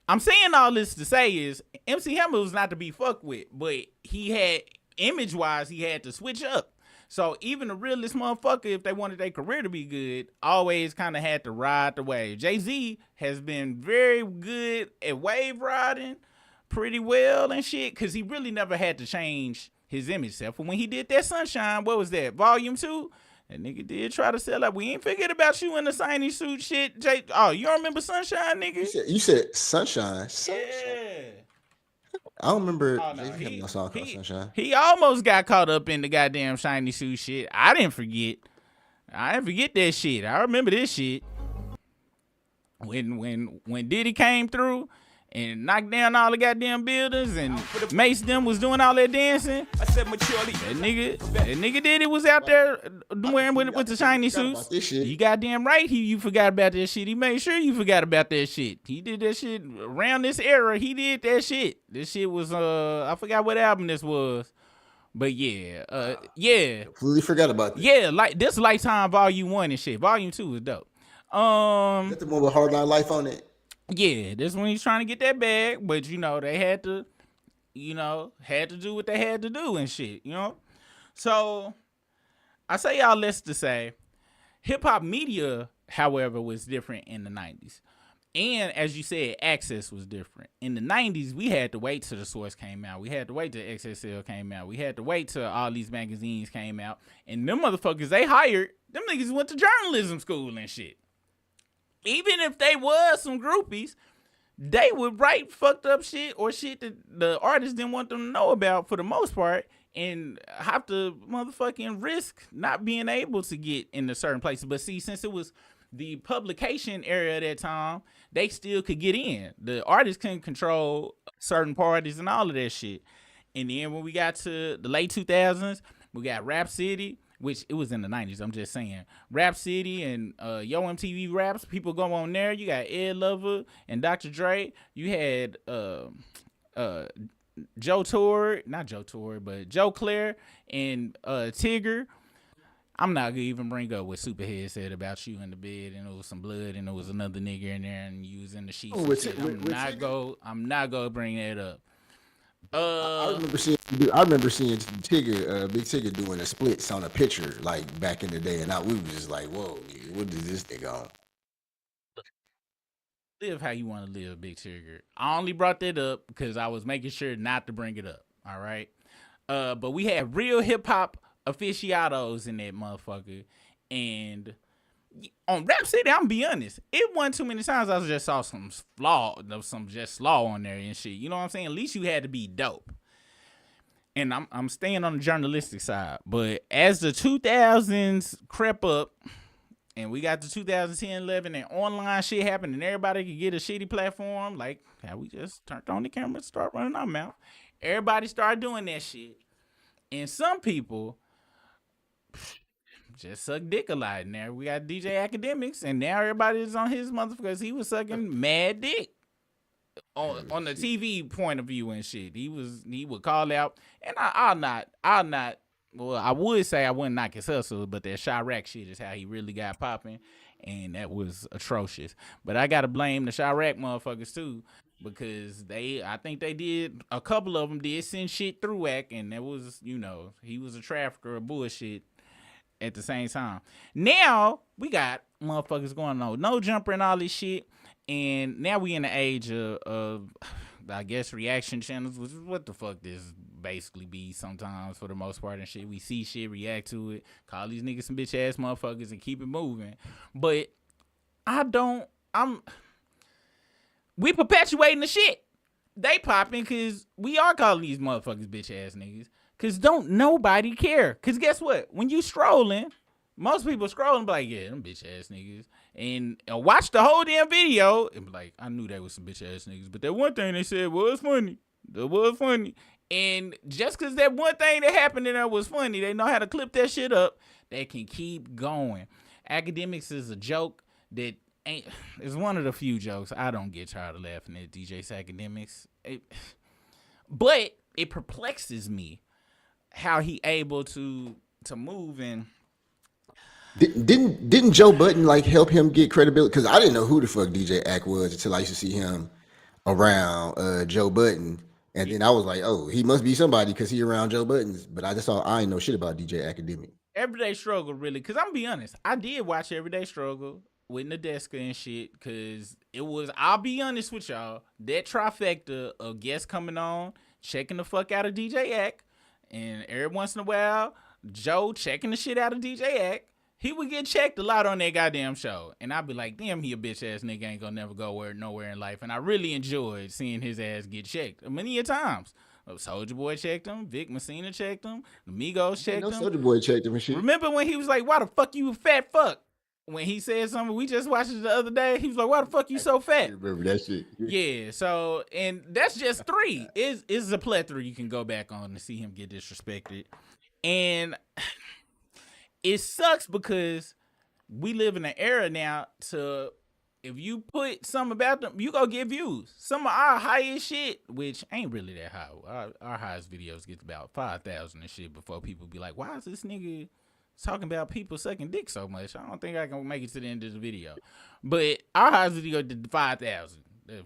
I'm saying all this to say is MC Hammer was not to be fucked with, but he had image-wise he had to switch up. So even the realest motherfucker, if they wanted their career to be good, always kind of had to ride the wave. Jay-Z has been very good at wave riding pretty well and shit, because he really never had to change his image self. When he did that Sunshine, what was that, Volume 2? That nigga did try to sell up. We ain't forget about you in the shiny suit shit. Oh, you don't remember Sunshine, nigga? You said Sunshine? Yeah. I don't remember Jay-Z no song called Sunshine. He almost got caught up in the goddamn shiny suit shit. I didn't forget that shit. I remember this shit. When Diddy came through and knocked down all the goddamn buildings and Mace them was doing all that dancing, I said maturely, that nigga Diddy was out there wearing with the shiny suits. You goddamn right you forgot about that shit. He made sure you forgot about that shit. He did that shit around this era. He did that shit. This shit was I forgot what album this was. But yeah. Completely forgot about that. Yeah, like this Lifetime Volume 1 and shit. Volume 2 is dope. Is that the one with Hard Line Life on it? Yeah, this one he's trying to get that bag, but they had to do what they had to do and shit, So I say all this to say hip hop media, however, was different in the 90s. And as you said, access was different. In the 90s, we had to wait till The Source came out. We had to wait till XXL came out. We had to wait till all these magazines came out. And them motherfuckers they hired, them niggas went to journalism school and shit. Even if they was some groupies, they would write fucked up shit or shit that the artist didn't want them to know about for the most part, and have to motherfucking risk not being able to get into certain places. But see, since it was the publication area at that time, they still could get in. The artists couldn't control certain parties and all of that shit. And then when we got to the late 2000s, we got Rap City, which it was in the 90s, I'm just saying. Rap City and Yo MTV Raps, people go on there. You got Ed Lover and Dr. Dre. You had Joe Torre, not Joe Torre, but Joe Claire and Tigger. I'm not gonna even bring up what Superhead said about you in the bed, and it was some blood, and there was another nigga in there, and you was in the sheets. I'm not gonna bring that up. I remember seeing Tigger, Big Tigger doing a splits on a picture like back in the day, and we was just like, "Whoa, nigga, what is this thing on?" Live how you want to live, Big Tigger. I only brought that up because I was making sure not to bring it up. All right, but we had real hip hop aficionados in that motherfucker, and on Rap City, I'm gonna be honest, it wasn't too many times I just saw some slaw on there and shit. You know what I'm saying? At least you had to be dope. And I'm staying on the journalistic side, but as the 2000s crept up, and we got to 2010, 11, and online shit happened, and everybody could get a shitty platform, like how we just turned on the camera and start running our mouth. Everybody started doing that shit, and some people just suck dick a lot. Now we got DJ Academics, and now everybody is on his motherfuckers. He was sucking mad dick on the TV point of view and shit. He would call out, and I'll not. Well, I would say I wouldn't knock his hustle, but that Chirac shit is how he really got popping, and that was atrocious. But I gotta blame the Chirac motherfuckers too, because I think they did, a couple of them did send shit through Wack, and that was, he was a trafficker of bullshit at the same time. Now we got motherfuckers going on no jumper and all this shit, and now we in the age of I guess reaction channels, which is what the fuck this basically be sometimes for the most part and shit. We see shit, react to it, call these niggas some bitch ass motherfuckers and keep it moving. But we perpetuating the shit. They popping because we are calling these motherfuckers bitch ass niggas. Cause don't nobody care. Cause guess what? When you scrolling, most people scrolling be like, yeah, them bitch ass niggas. And watch the whole damn video and be like, I knew they was some bitch ass niggas. But that one thing they said was funny. That was funny. And just cause that one thing that happened in there was funny, they know how to clip that shit up. They can keep going. Academics is a joke that it's one of the few jokes I don't get tired of laughing at DJ's Academics. But it perplexes me how he able to move. And didn't Joe Budden like help him get credibility? Because I didn't know who the fuck DJ Ack was until I used to see him around Joe Budden, and then I was like, oh, he must be somebody because he around Joe Budden's. But I ain't know shit about DJ Academic. Everyday Struggle, really, because I'm gonna be honest, I did watch Everyday Struggle with Nadeska and shit, because it was, I'll be honest with y'all, that trifecta of guests coming on, checking the fuck out of DJ Ack, and every once in a while, Joe checking the shit out of DJ Ack. He would get checked a lot on that goddamn show. And I'd be like, damn, he a bitch ass nigga, ain't gonna never go nowhere in life. And I really enjoyed seeing his ass get checked many a times. Soulja Boy checked him, Vic Messina checked him, the Migos checked him. Soulja Boy checked him and shit. Remember when he was like, why the fuck you a fat fuck? When he said something, we just watched it the other day, he was like, why the fuck you so fat? I remember that shit. Yeah, so, and that's just 3. It's a plethora you can go back on to see him get disrespected. And it sucks because we live in an era now to, if you put something about them, you go get views. Some of our highest shit, which ain't really that high. Our highest videos get about 5,000 and shit before people be like, why is this nigga talking about people sucking dick so much? I don't think I can make it to the end of the video. But our highest video did 5,000.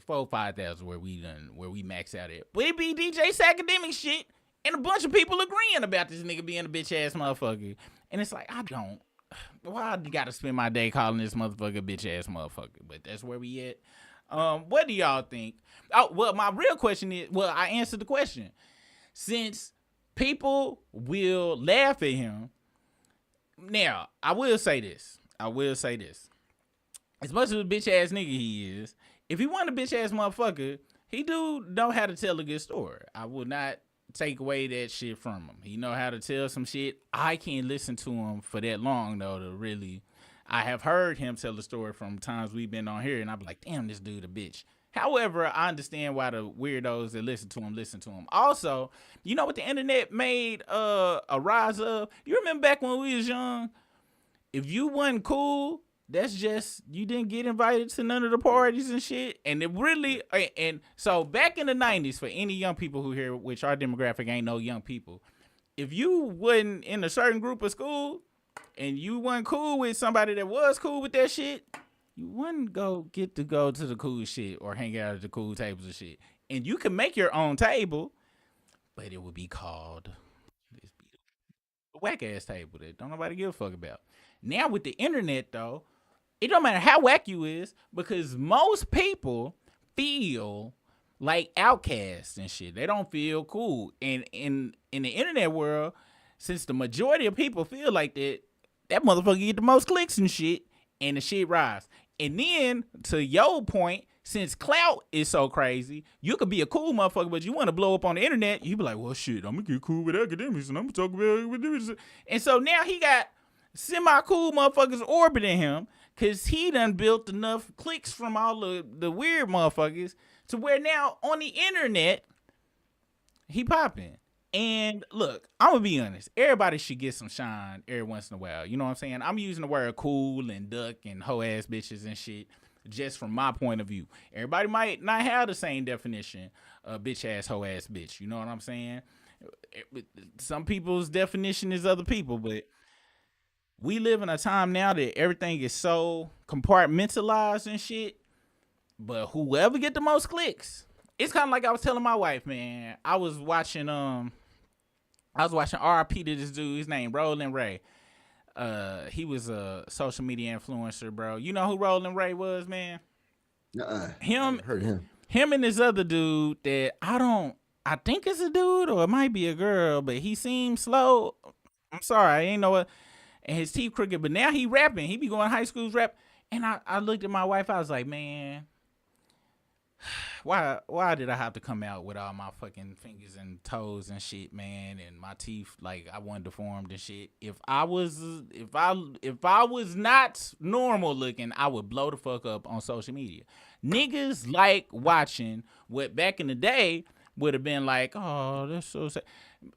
5,000 where we max out at. But it be DJ's Academic shit and a bunch of people agreeing about this nigga being a bitch ass motherfucker. And it's like, why I gotta spend my day calling this motherfucker bitch ass motherfucker? But that's where we at. What do y'all think? Oh, well, my real question is, well, I answered the question. Since people will laugh at him, now, I will say this. as much of a bitch ass nigga he is, if he want a bitch ass motherfucker, he do know how to tell a good story. I will not take away that shit from him. He know how to tell some shit. I can't listen to him for that long though to really. I have heard him tell the story from times we've been on here, and I'm like, damn, this dude a bitch. However, I understand why the weirdos that listen to him. Also, you know what the internet made a rise of? You remember back when we was young? If you wasn't cool, that's just you didn't get invited to none of the parties and shit. And it really and so back in the 90s, for any young people who hear, which our demographic ain't no young people, if you wasn't in a certain group of school and you wasn't cool with somebody that was cool with that shit, you wouldn't get to go to the cool shit or hang out at the cool tables and shit. And you can make your own table, but it would be called this whack ass table that don't nobody give a fuck about. Now with the internet though, it don't matter how whack you is, because most people feel like outcasts and shit. They don't feel cool. And in the internet world, since the majority of people feel like that motherfucker get the most clicks and shit, and the shit rise. And then, to your point, since clout is so crazy, you could be a cool motherfucker, but you want to blow up on the internet, you be like, well, shit, I'm going to get cool with academics, and I'm going to talk about academics. And so now he got semi-cool motherfuckers orbiting him, because he done built enough clicks from all the weird motherfuckers to where now on the internet, he popping. And look, I'm going to be honest. Everybody should get some shine every once in a while. You know what I'm saying? I'm using the word cool and duck and hoe-ass bitches and shit just from my point of view. Everybody might not have the same definition of bitch-ass, hoe-ass bitch. You know what I'm saying? Some people's definition is other people, but we live in a time now that everything is so compartmentalized and shit. But whoever get the most clicks, it's kind of like I was telling my wife, man. I was watching RP to this dude. His name Roland Ray. He was a social media influencer, bro. You know who Roland Ray was, man? Him. Heard him. Him and this other dude that I think it's a dude or it might be a girl, but he seems slow. I'm sorry, I ain't know it. And his teeth crooked, but now he rapping. He be going high school rap. And I looked at my wife. I was like, man, why did I have to come out with all my fucking fingers and toes and shit, man, and my teeth like I wasn't deformed and shit? If I was not normal looking, I would blow the fuck up on social media. Niggas like watching what back in the day would have been like, oh, that's so sad.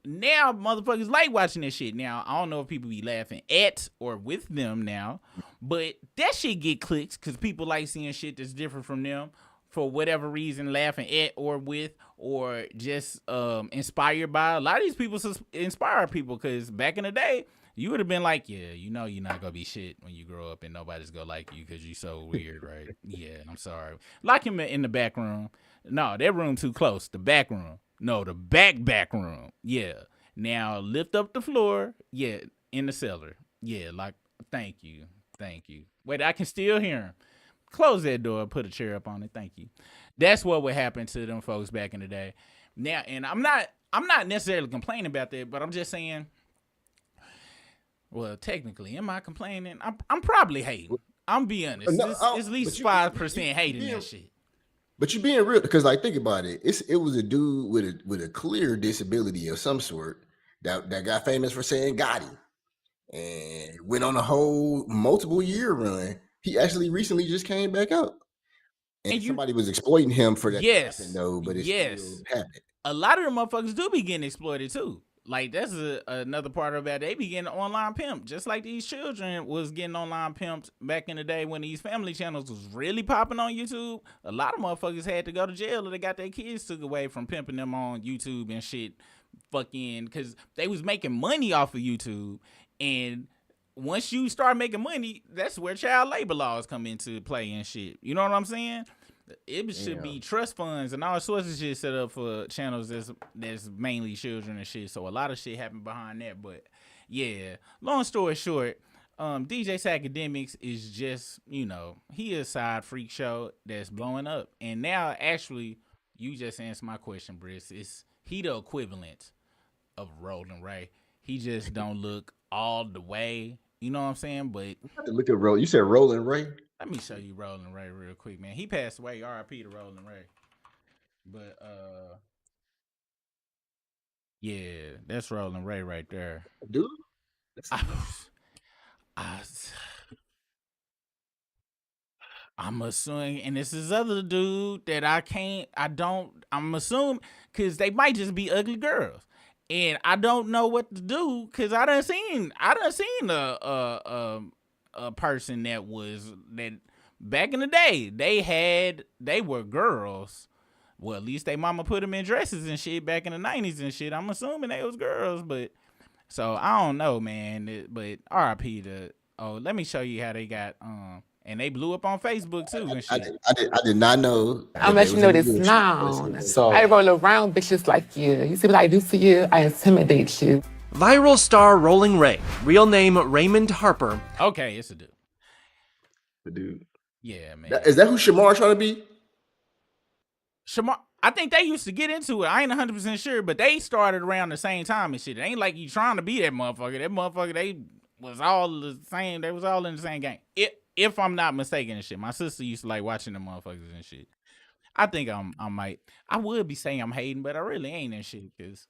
Now motherfuckers like watching this shit. Now I don't know if people be laughing at or with them now, but that shit get clicks because people like seeing shit that's different from them for whatever reason, laughing at or with or just inspired by. A lot of these people inspire people because back in the day you would have been like, yeah, you know you're not gonna be shit when you grow up and nobody's gonna like you because you so weird, right? Yeah, I'm sorry. Lock him in the back room. No, that room too close. The back room. No, the back room. Yeah. Now lift up the floor. Yeah, in the cellar. Yeah, like thank you. Wait, I can still hear him. Close that door. Put a chair up on it. Thank you. That's what would happen to them folks back in the day. Now, and I'm not necessarily complaining about that, but I'm just saying. Well, technically, am I complaining? I'm probably hating. I'm being honest. No, it's at least 5% hating that shit. But you're being real because, like, think about it. It was a dude with a clear disability of some sort that got famous for saying Gotti and went on a whole multiple year run. He actually recently just came back up, and somebody was exploiting him for that. Yes, though, but it's still happening. A lot of them motherfuckers do be getting exploited too. Like that's another part of that. They be getting online pimped, just like these children was getting online pimped back in the day when these family channels was really popping on YouTube. A lot of motherfuckers had to go to jail or they got their kids took away from pimping them on YouTube and shit. Fucking, because they was making money off of YouTube, and once you start making money, that's where child labor laws come into play and shit. You know what I'm saying? It should be trust funds and all sorts of shit set up for channels that's mainly children and shit. So a lot of shit happened behind that. But yeah, long story short, DJ Academics is just, he a side freak show that's blowing up. And now actually, you just answered my question, Briss. He the equivalent of Roland Ray. He just don't look all the way. You know what I'm saying? But look at Roland. You said Roland Ray? Let me show you Rolling Ray real quick, man. He passed away. R.I.P. to Rolling Ray. But yeah, that's Rolling Ray right there. Dude, I'm assuming, and this is other dude that I'm assuming, because they might just be ugly girls. And I don't know what to do, because I done seen a person that back in the day, they were girls. Well, at least they mama put them in dresses and shit back in the 90s and shit. I'm assuming they was girls, but so I don't know, man. But RIP to, let me show you how they got, and they blew up on Facebook too and shit. I did not know. I'll let you know this now. I roll around bitches like you. You see what I do to you? I intimidate you. Viral star Rolling Ray, real name Raymond Harper. Okay, it's a dude. The dude. Yeah, man. Is that who Shamar trying to be? Shamar, I think they used to get into it. I ain't 100% sure, but they started around the same time and shit. It ain't like you trying to be that motherfucker. That motherfucker, they was all the same. They was all in the same game. If I'm not mistaken and shit. My sister used to like watching them motherfuckers and shit. I think I would be saying I'm hating, but I really ain't and shit, because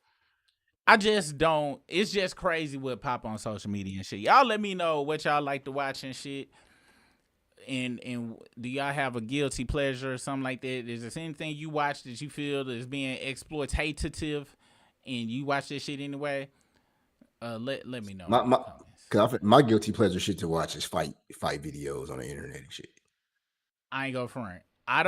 I just don't. It's just crazy what pop on social media and shit. Y'all let me know what y'all like to watch and shit. And do y'all have a guilty pleasure or something like that? Is there anything you watch that you feel is being exploitative, and you watch this shit anyway? Let me know. My guilty pleasure shit to watch is fight videos on the internet and shit. I ain't go front. I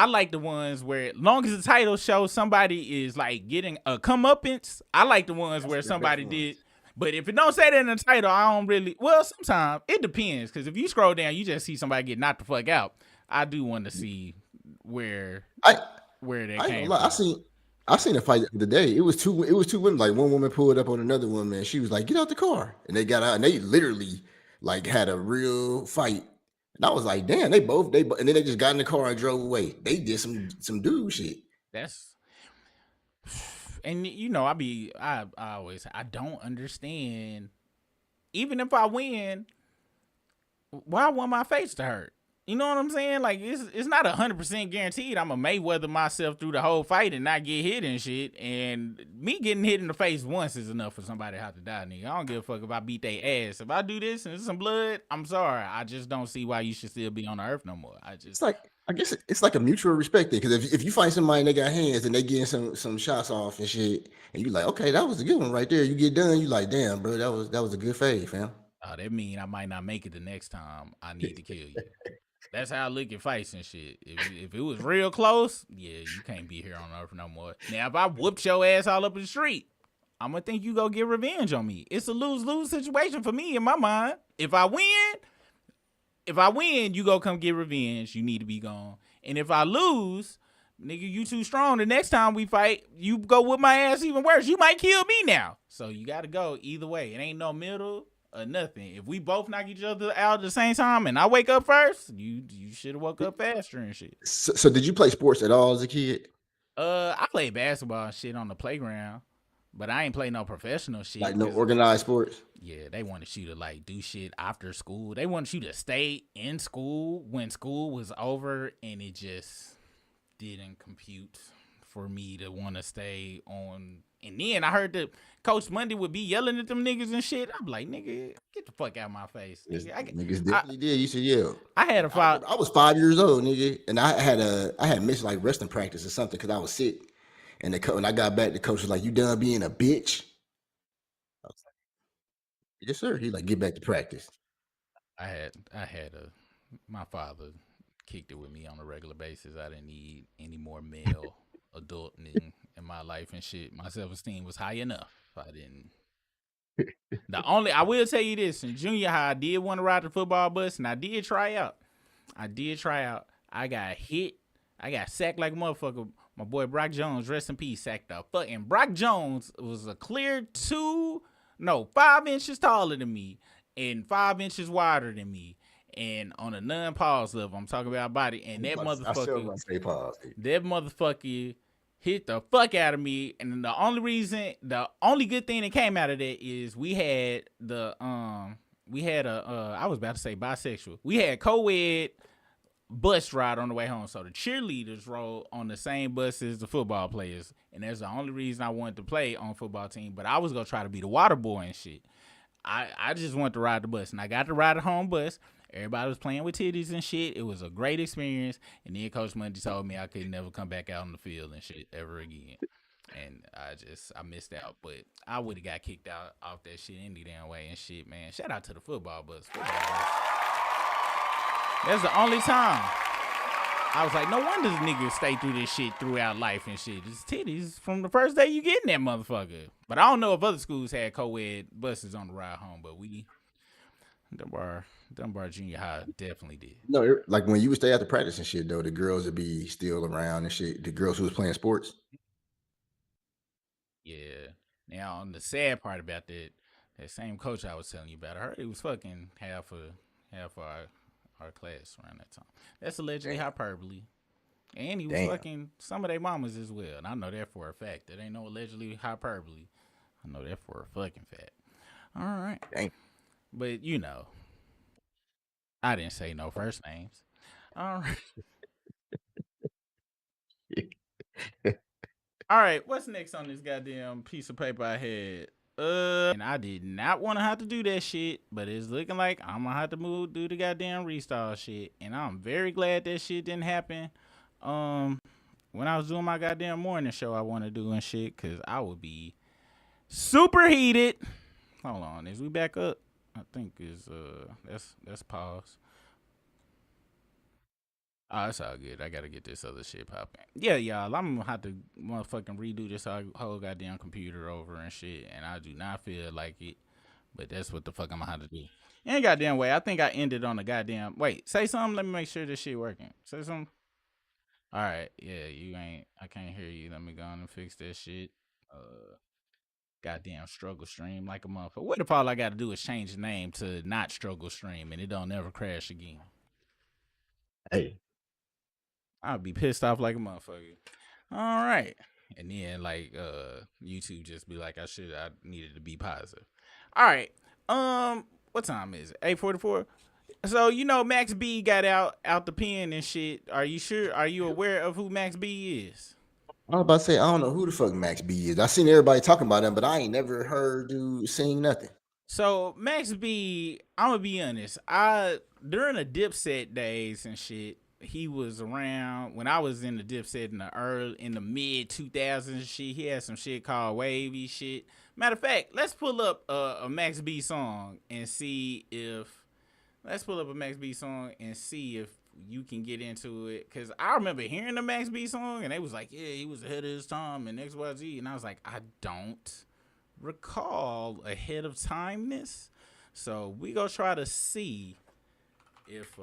like the ones where, as long as the title shows somebody is like getting a comeuppance, I like the ones where somebody did. But if it don't say that in the title, I don't really. Well, sometimes it depends, because if you scroll down, you just see somebody get knocked the fuck out. I do want to see where they came from. I seen a fight the other day. It was two women. Like, one woman pulled up on another woman, and she was like, "Get out the car!" And they got out, and they literally like had a real fight. And I was like, "Damn!" They both, and then they just got in the car and drove away. They did some dude shit. And you know, I don't understand. Even if I win, why I want my face to hurt? You know what I'm saying? Like, it's not 100% guaranteed I'm gonna Mayweather myself through the whole fight and not get hit and shit. And me getting hit in the face once is enough for somebody to have to die, nigga. I don't give a fuck if I beat their ass. If I do this and there's some blood, I'm sorry. I just don't see why you should still be on the earth no more. I guess it's like a mutual respect thing, because if you find somebody and they got hands and they getting some shots off and shit, and you like, okay, that was a good one right there. You get done, you like, damn, bro, that was a good fade, fam. Oh, that mean I might not make it the next time I need to kill you. That's how I look at fights and shit. If it was real close, yeah, you can't be here on earth no more. Now, if I whooped your ass all up in the street, I'm gonna think you go get revenge on me. It's a lose-lose situation for me in my mind. If I win, you go come get revenge. You need to be gone. And if I lose, nigga, you too strong. The next time we fight, you go with my ass even worse. You might kill me now. So you got to go either way. It ain't no middle or nothing. If we both knock each other out at the same time and I wake up first, you should have woke up faster and shit. So did you play sports at all as a kid? I played basketball and shit on the playground. But I ain't play no professional shit. Like no organized sports? Yeah, they wanted you to like do shit after school. They wanted you to stay in school when school was over, and it just didn't compute for me to want to stay on. And then I heard that Coach Monday would be yelling at them niggas and shit. I'm like, nigga, get the fuck out of my face. Niggas definitely did. You should yell. I had a fight. I was 5 years old, nigga, and I had missed like wrestling practice or something because I was sick. And when I got back, the coach was like, "You done being a bitch?" I was like, "Yes, sir." He like, "Get back to practice." My father kicked it with me on a regular basis. I didn't need any more male adulting in my life and shit. My self-esteem was high enough. I will tell you this, in junior high, I did want to ride the football bus, and I did try out. I got hit. I got sacked like a motherfucker. My boy Brock Jones, rest in peace, sacked up. And Brock Jones was a clear 5 inches taller than me and 5 inches wider than me. And on a non-pause level, I'm talking about body. And that motherfucker hit the fuck out of me. And the only good thing that came out of that is we we had a I was about to say bisexual. We had co-ed bus ride on the way home. So the cheerleaders rode on the same bus as the football players. And that's the only reason I wanted to play on football team. But I was going to try to be the water boy and shit. I just wanted to ride the bus. And I got to ride the home bus. Everybody was playing with titties and shit. It was a great experience. And then Coach Mundy told me I could never come back out on the field and shit ever again. And I missed out. But I would have got kicked out off that shit any damn way and shit, man. Shout out to the football bus. That's the only time I was like, no wonder this nigga stay through this shit throughout life and shit. It's titties from the first day you get in that motherfucker. But I don't know if other schools had co-ed buses on the ride home, but Dunbar Junior High definitely did. No, like when you would stay after practice and shit, though, the girls would be still around and shit. The girls who was playing sports. Yeah. Now, on the sad part about that same coach I was telling you about, I heard he was fucking half our class around that time. That's allegedly hyperbole. And he was fucking some of their mamas as well. And I know that for a fact. That ain't no allegedly hyperbole. I know that for a fucking fact. All right. Dang. But, you know, I didn't say no first names. All right. All right. What's next on this goddamn piece of paper I had? And I did not want to have to do that shit, but it's looking like I'm gonna have to do the goddamn restyle shit, and I'm very glad that shit didn't happen. When I was doing my goddamn morning show, I want to do and shit, cause I would be super heated. Hold on, is we back up? I think is that's pause. Oh, it's all good. I gotta get this other shit popping. Yeah, y'all, I'm gonna have to motherfucking redo this whole goddamn computer over and shit, and I do not feel like it, but that's what the fuck I'm gonna have to do. Any goddamn way, I think I ended on the goddamn. Wait, say something. Let me make sure this shit working. Say something. All right, yeah, you ain't. I can't hear you. Let me go on and fix that shit. Goddamn struggle stream like a motherfucker. What if all I gotta do is change the name to not struggle stream and it don't never crash again? Hey. I'd be pissed off like a motherfucker. All right. And then like YouTube just be like I needed to be positive. All right. What time is it? 8:44. So you know Max B got out the pen and shit. Are you sure? Are you aware of who Max B is? I was about to say I don't know who the fuck Max B is. I seen everybody talking about him, but I ain't never heard dude sing nothing. So Max B, I'm gonna be honest. During the Dipset days and shit, he was around when I was in the Dipset in the mid 2000s and shit. He had some shit called wavy shit. Matter of fact, let's pull up a Max B song and see if you can get into it. Cause I remember hearing the Max B song and they was like, yeah, he was ahead of his time and XYZ. And I was like, I don't recall ahead of timeness. So we gonna try to see if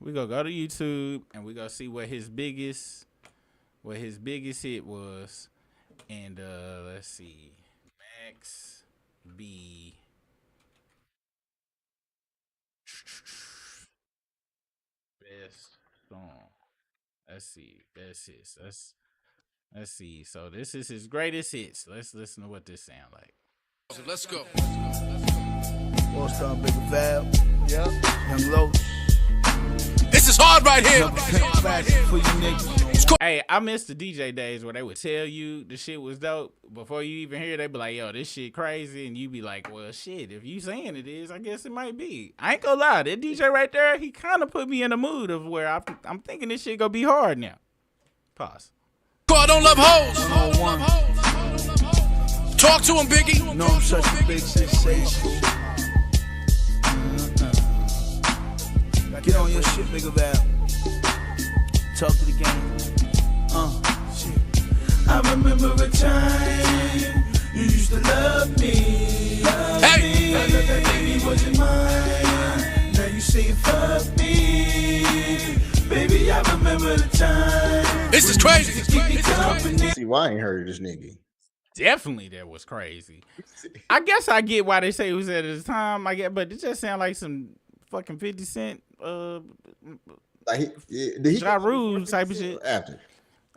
we gonna go to YouTube and we gonna see what his biggest hit was. And let's see. Max B best song. Let's see. Best hits. Let's see. So this is his greatest hits. Let's listen to what this sound like. So let's go. All Star Big Val. Yeah. Young Low. This is hard right here. For you niggas. Hey, I miss the DJ days where they would tell you the shit was dope. Before you even hear it, they be like, yo, this shit crazy. And you be like, well, shit, if you saying it is, I guess it might be. I ain't gonna lie. That DJ right there, he kind of put me in the mood of where I'm thinking this shit gonna be hard now. Pause. I don't love hoes. Talk to him, Biggie. No, I'm such a big sensation. Get on your shit, Big Val. Talk to the game. Shit. I remember a time you used to love me. Hey! I thought that baby wasn't mine. Now you say fuck me. Baby, I remember the time. This is crazy. See why I ain't heard of this nigga. Definitely that was crazy. I guess I get why they say it was at his time. I get, but it just sound like some fucking 50 Cent like he Ja Rule type of shit. After.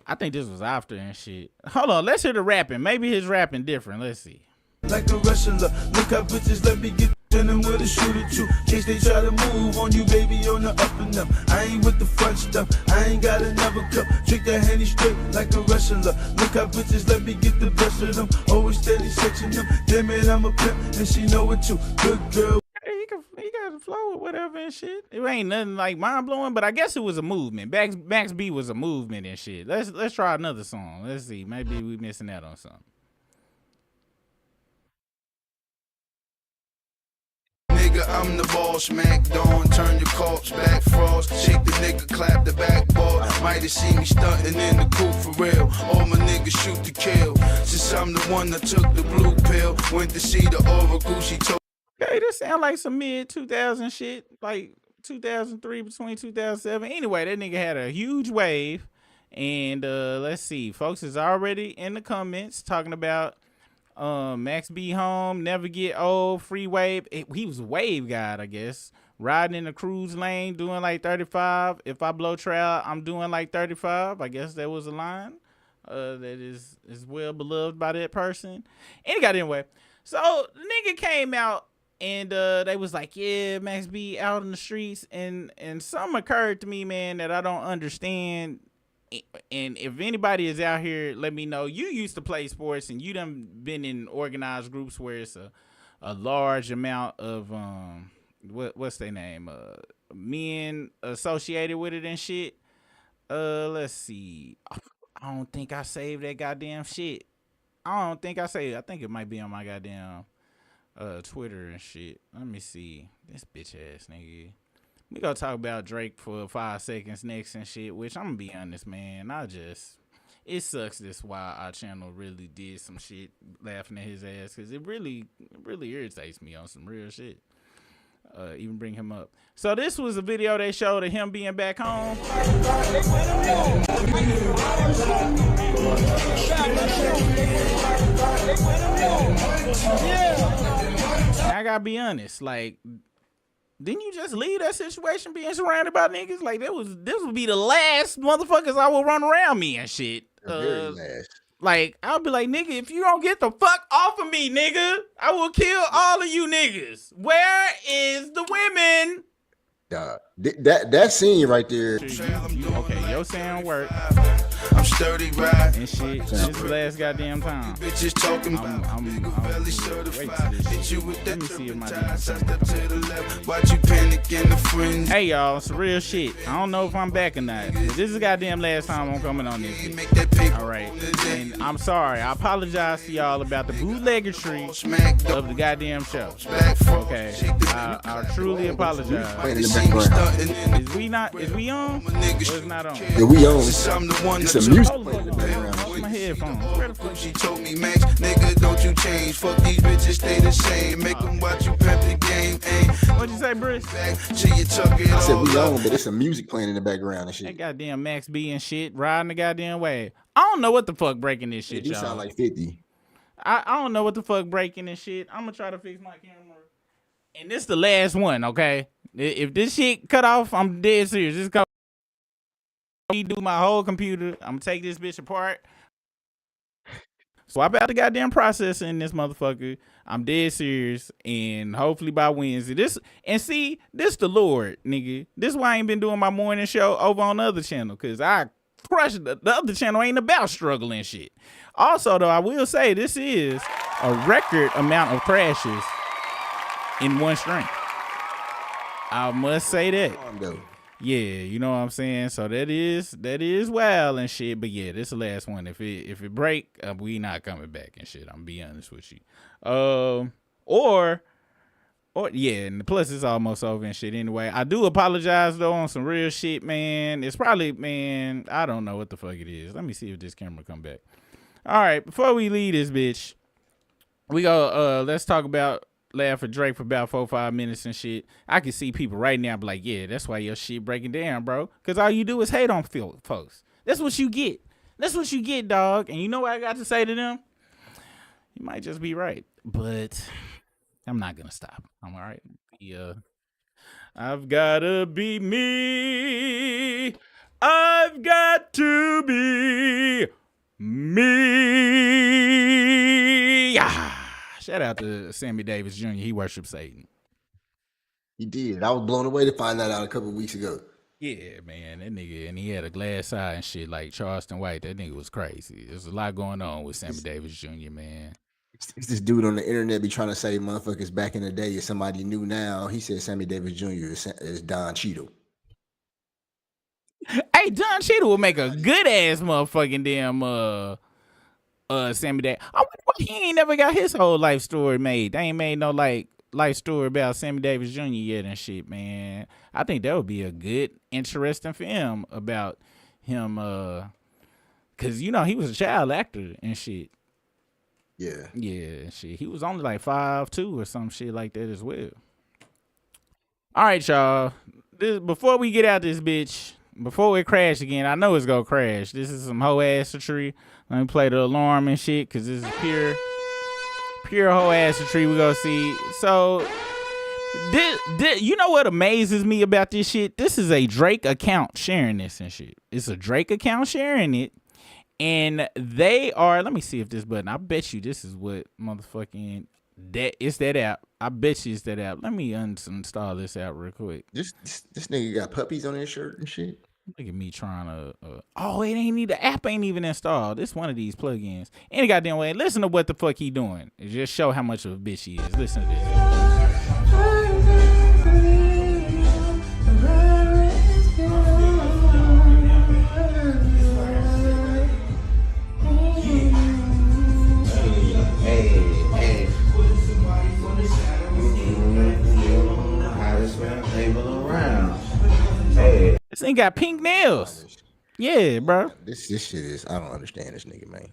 I think this was after and shit. Hold on, let's hear the rapping. Maybe his rapping different. Let's see. Like a wrestler, look how bitches let me get in them with with a shooter too. Case they try to move on you, baby, on the up and up. I ain't with the front stuff, I ain't got another cup. Drink that Henny straight like a wrestler. Look how bitches let me get the best of them. Always steady sexing them. Damn it, I'm a pimp, and she know it too. Good girl. He got the flow or whatever and shit. It ain't nothing like mind blowing, but I guess it was a movement. Max B was a movement and shit. Let's try another song. Let's see. Maybe we missing out on something. Nigga, I'm the ball, smack dawn, turn your corpse back, frost, shake the nigga, clap the backboard. Might have seen me stunting in the coupe for real. All my niggas shoot to kill. Since I'm the one that took the blue pill, went to see the oracle, she told. Okay, this sound like some mid 2000 shit, like 2003 between 2007. Anyway, that nigga had a huge wave, and let's see, folks is already in the comments talking about Max B home, never get old, free wave. He was a wave guy, I guess. Riding in the cruise lane, doing like 35. If I blow trout, I'm doing like 35. I guess that was a line that is well beloved by that person. Anyway, so the nigga came out and they was like, yeah, Max B out in the streets, and something occurred to me, man, that I don't understand. And if anybody is out here, let me know. You used to play sports, and you done been in organized groups where it's a large amount of what's their name, men associated with it and shit. Let's see. I don't think I saved that goddamn shit. I think it might be on my goddamn Twitter and shit. Let me see. This bitch ass nigga. We gonna talk about Drake for 5 seconds next and shit, which I'm gonna be honest, man. It sucks this why our channel really did some shit laughing at his ass, because it really irritates me on some real shit. Even bring him up. So this was a video they showed of him being back home. I gotta be honest, like, didn't you just leave that situation being surrounded by niggas? Like, this would be the last motherfuckers I will run around me and shit. Very last. Like, I'll be like, nigga, if you don't get the fuck off of me, nigga, I will kill all of you niggas. Where is the women? That scene right there. Okay, your sound work. I'm sturdy, right? And shit, this is the last goddamn time. Bitches talking I'm belly wait certified. till this Hit shit. you with Let that me see if my turbo damn side sound step to the left. Watch you panic in the fringe. Hey y'all, some real shit. I don't know if I'm back or not, but this is goddamn last time I'm coming on this bitch. All right, and I'm sorry. I apologize to y'all about the bootleggery of the goddamn show. Okay, I truly apologize. Is we on? Or is not on? Yeah, we on. It's a music. Where's my headphones? Where the fuck? She told me, Max, nigga, don't you change. Fuck these bitches, stay the same. Make them watch you pep the game. What'd you say, Bruce? Till you tuck it I said all we up. on, but it's some music playing in the background and That shit. goddamn Max B and shit riding the goddamn wave. I don't know what the fuck breaking this shit, You y'all. sound like 50. I don't know what the fuck breaking this shit. I'm gonna try to fix my camera. And this the last one, okay? If this shit cut off, I'm dead serious. This go do my whole computer. I'm gonna take this bitch apart. Swap out the goddamn processor in this motherfucker. I'm dead serious, and hopefully by Wednesday. This the Lord, nigga. This why I ain't been doing my morning show over on the other channel, cause I crushed the other channel. Ain't about struggling shit. Also, though, I will say this is a record amount of crashes in one stream. I must say that. Yeah, you know what I'm saying? So that is wild and shit. But yeah, this is the last one. If it break, we not coming back and shit. I'm gonna be honest with you. Or yeah, and plus it's almost over and shit anyway. I do apologize though on some real shit, man. It's probably, man, I don't know what the fuck it is. Let me see if this camera come back. All right, before we leave this bitch, we go let's talk about laugh at Drake for about 4 or 5 minutes and shit. I can see people right now be like, yeah, that's why your shit breaking down, bro. Because all you do is hate on folks. That's what you get. That's what you get, dog. And you know what I got to say to them? You might just be right. But I'm not going to stop. I'm all right. Yeah. I've got to be me. I've got to be me. Shout out to Sammy Davis Jr. He worships Satan. He did. I was blown away to find that out a couple of weeks ago. Yeah, man, that nigga, and he had a glass eye and shit like Charleston White. That nigga was crazy. There's a lot going on with Sammy Davis Jr., man. It's this dude on the internet be trying to say motherfuckers back in the day is somebody new now. He said Sammy Davis Jr. is Don Cheadle. Hey, Don Cheadle will make a good ass motherfucking damn Sammy Davis. I wonder why he ain't never got his whole life story made. They ain't made no like life story about Sammy Davis Jr. yet and shit, man. I think that would be a good, interesting film about him, cause you know he was a child actor and shit. Yeah, shit. He was only like 5'2" or some shit like that as well. All right, y'all. Before we get out this bitch, before it crash again, I know it's gonna crash. This is some hoe assery. Let me play the alarm and shit, cause this is pure hoe assery we gonna see. So, you know what amazes me about this shit? This is a Drake account sharing this and shit. It's a Drake account sharing it. And they are, let me see if this button, I bet you this is what motherfucking, it's that app. I bet you it's that app. Let me uninstall this app real quick. This nigga got puppies on his shirt and shit. Look at me trying to, it ain't need, the app ain't even installed. It's one of these plugins. Any goddamn way, listen to what the fuck he doing. It just show how much of a bitch he is. Listen to this. This thing got pink nails. Yeah, bro. This shit is, I don't understand this nigga, man.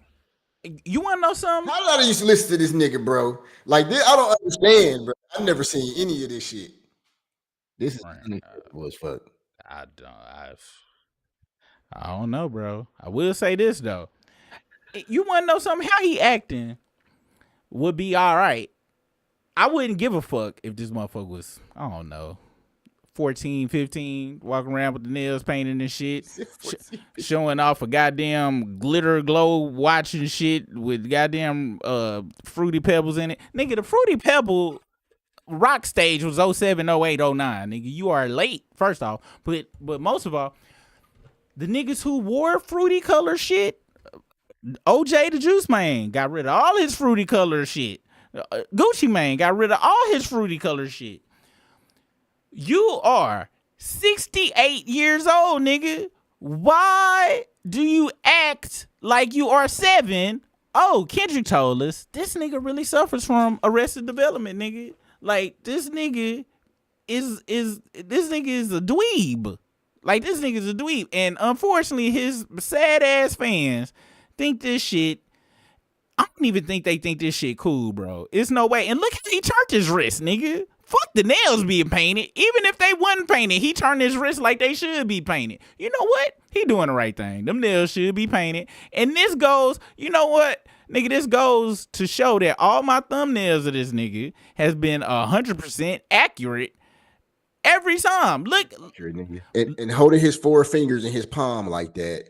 You want to know something? How did I used to listen to this nigga, bro? Like this, I don't understand, bro. I've never seen any of this shit. This is unacceptable as fuck. I don't know, bro. I will say this though. You want to know something? How he acting would be all right. I wouldn't give a fuck if this motherfucker was, I don't know, 14, 15, walking around with the nails painted and shit, showing off a goddamn glitter glow watch and shit with goddamn Fruity Pebbles in it. Nigga, the Fruity Pebble rock stage was 07, 08, 09. Nigga, you are late, first off. But most of all, the niggas who wore fruity color shit, OJ the Juice Man got rid of all his fruity color shit. Gucci Mane got rid of all his fruity color shit. You are 68 years old, nigga. Why do you act like you are 7? Oh, Kendrick told us this nigga really suffers from Arrested Development, nigga. Like this nigga is a dweeb. Like this nigga's a dweeb, and unfortunately, his sad ass fans think this shit. I don't even think they think this shit cool, bro. It's no way. And look how he turned his wrist, nigga. Fuck the nails being painted. Even if they wasn't painted, he turned his wrist like they should be painted. You know what? He doing the right thing. Them nails should be painted. And this goes, you know what? Nigga, this goes to show that all my thumbnails of this nigga has been 100% accurate every time. Look. And holding his 4 fingers in his palm like that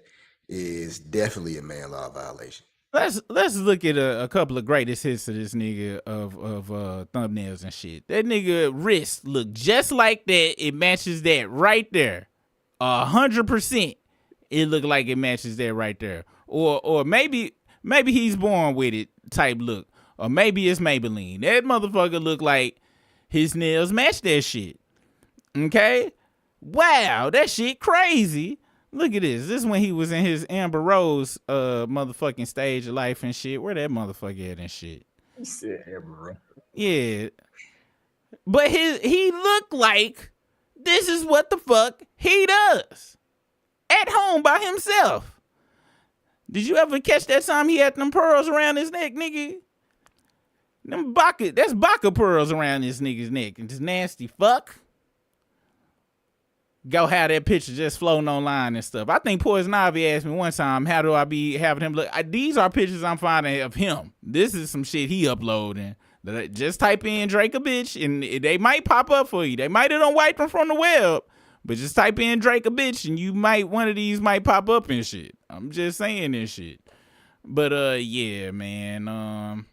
is definitely a man law violation. Let's look at a couple of greatest hits of this nigga of thumbnails and shit. That nigga wrist look just like that. It matches that right there. 100%. It look like it matches that right there. Or maybe he's born with it type look. Or maybe it's Maybelline. That motherfucker look like his nails match that shit. Okay? Wow, that shit crazy. Look at this. This is when he was in his Amber Rose motherfucking stage of life and shit. Where that motherfucker at and shit? He said Amber Rose. Yeah. But he looked like this is what the fuck he does. At home by himself. Did you ever catch that time he had them pearls around his neck, nigga? That's Baka pearls around this nigga's neck. And this nasty fuck. Go have that picture just floating online and stuff. I think Poison Ivy asked me one time, how do I be having him look? These are pictures I'm finding of him. This is some shit he uploading. Just type in Drake a bitch and they might pop up for you. They might have done wiped them from the web. But just type in Drake a bitch and one of these might pop up and shit. I'm just saying this shit. But yeah, man.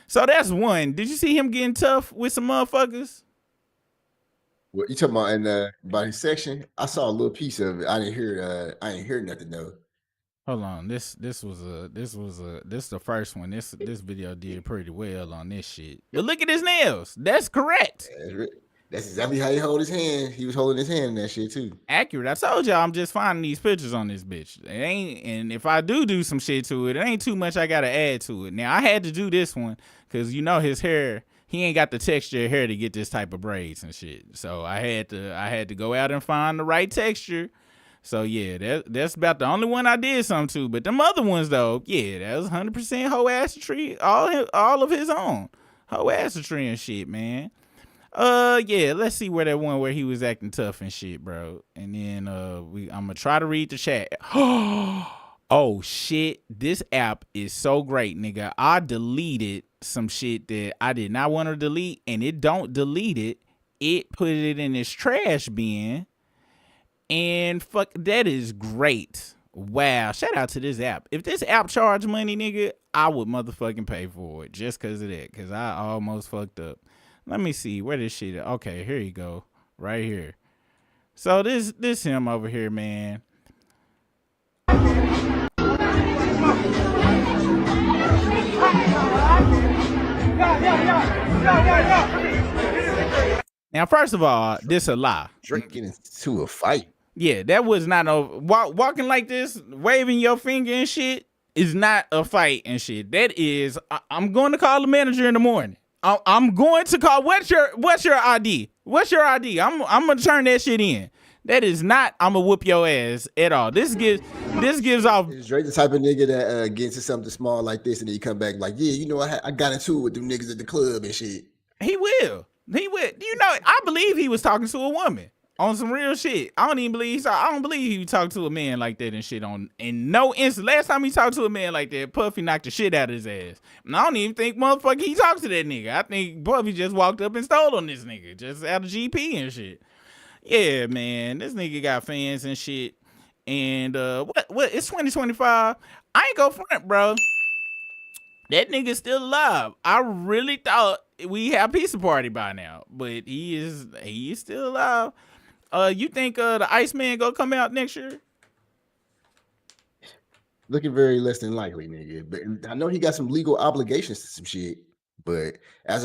So that's one. Did you see him getting tough with some motherfuckers? What you talking about in by his section? I saw a little piece of it. I didn't hear nothing though. Hold on, this the first one. This video did pretty well on this shit. But look at his nails. That's correct. That's exactly how he hold his hand. He was holding his hand in that shit too. Accurate. I told y'all I'm just finding these pictures on this bitch. It ain't, and if I do some shit to it, it ain't too much I gotta add to it. Now I had to do this one because you know his hair. He ain't got the texture of hair to get this type of braids and shit. So I had to go out and find the right texture. So yeah, that's about the only one I did something to. But them other ones though, yeah, that was 100% hoe assetry, all of his own hoe assetry and shit, man. Yeah, let's see where that one where he was acting tough and shit, bro. And then I'm gonna try to read the chat. Oh shit, this app is so great, nigga. I deleted some shit that I did not want to delete, and it don't delete it. It put it in its trash bin. And fuck, that is great. Wow, shout out to this app. If this app charged money, nigga, I would motherfucking pay for it just because of that. Because I almost fucked up. Let me see where this shit is. Okay, here you go. Right here. So this him over here, man. Now, first of all, this a lie. Drake getting into a fight. Yeah, that was not walking like this, waving your finger and shit is not a fight and shit. That is, I'm going to call the manager in the morning. I'm going to call. What's your ID? What's your ID? I'm gonna turn that shit in. That is not. I'm gonna whoop your ass at all. This gives off. Is Drake the type of nigga that gets into something small like this and then he come back like, yeah, you know, I got into it with them niggas at the club and shit. He will. You know, I believe he was talking to a woman on some real shit. I don't believe he talked to a man like that and shit in no instant. Last time he talked to a man like that, Puffy knocked the shit out of his ass. And I don't even think motherfucker he talked to that nigga. I think Puffy just walked up and stole on this nigga just out of GP and shit. Yeah, man, this nigga got fans and shit. And what? It's 2025. I ain't go front, bro. That nigga's still alive. I really thought we have pizza party by now, but he is still alive. You think the Iceman gonna come out next year? Looking very less than likely, nigga. But I know he got some legal obligations to some shit. But as of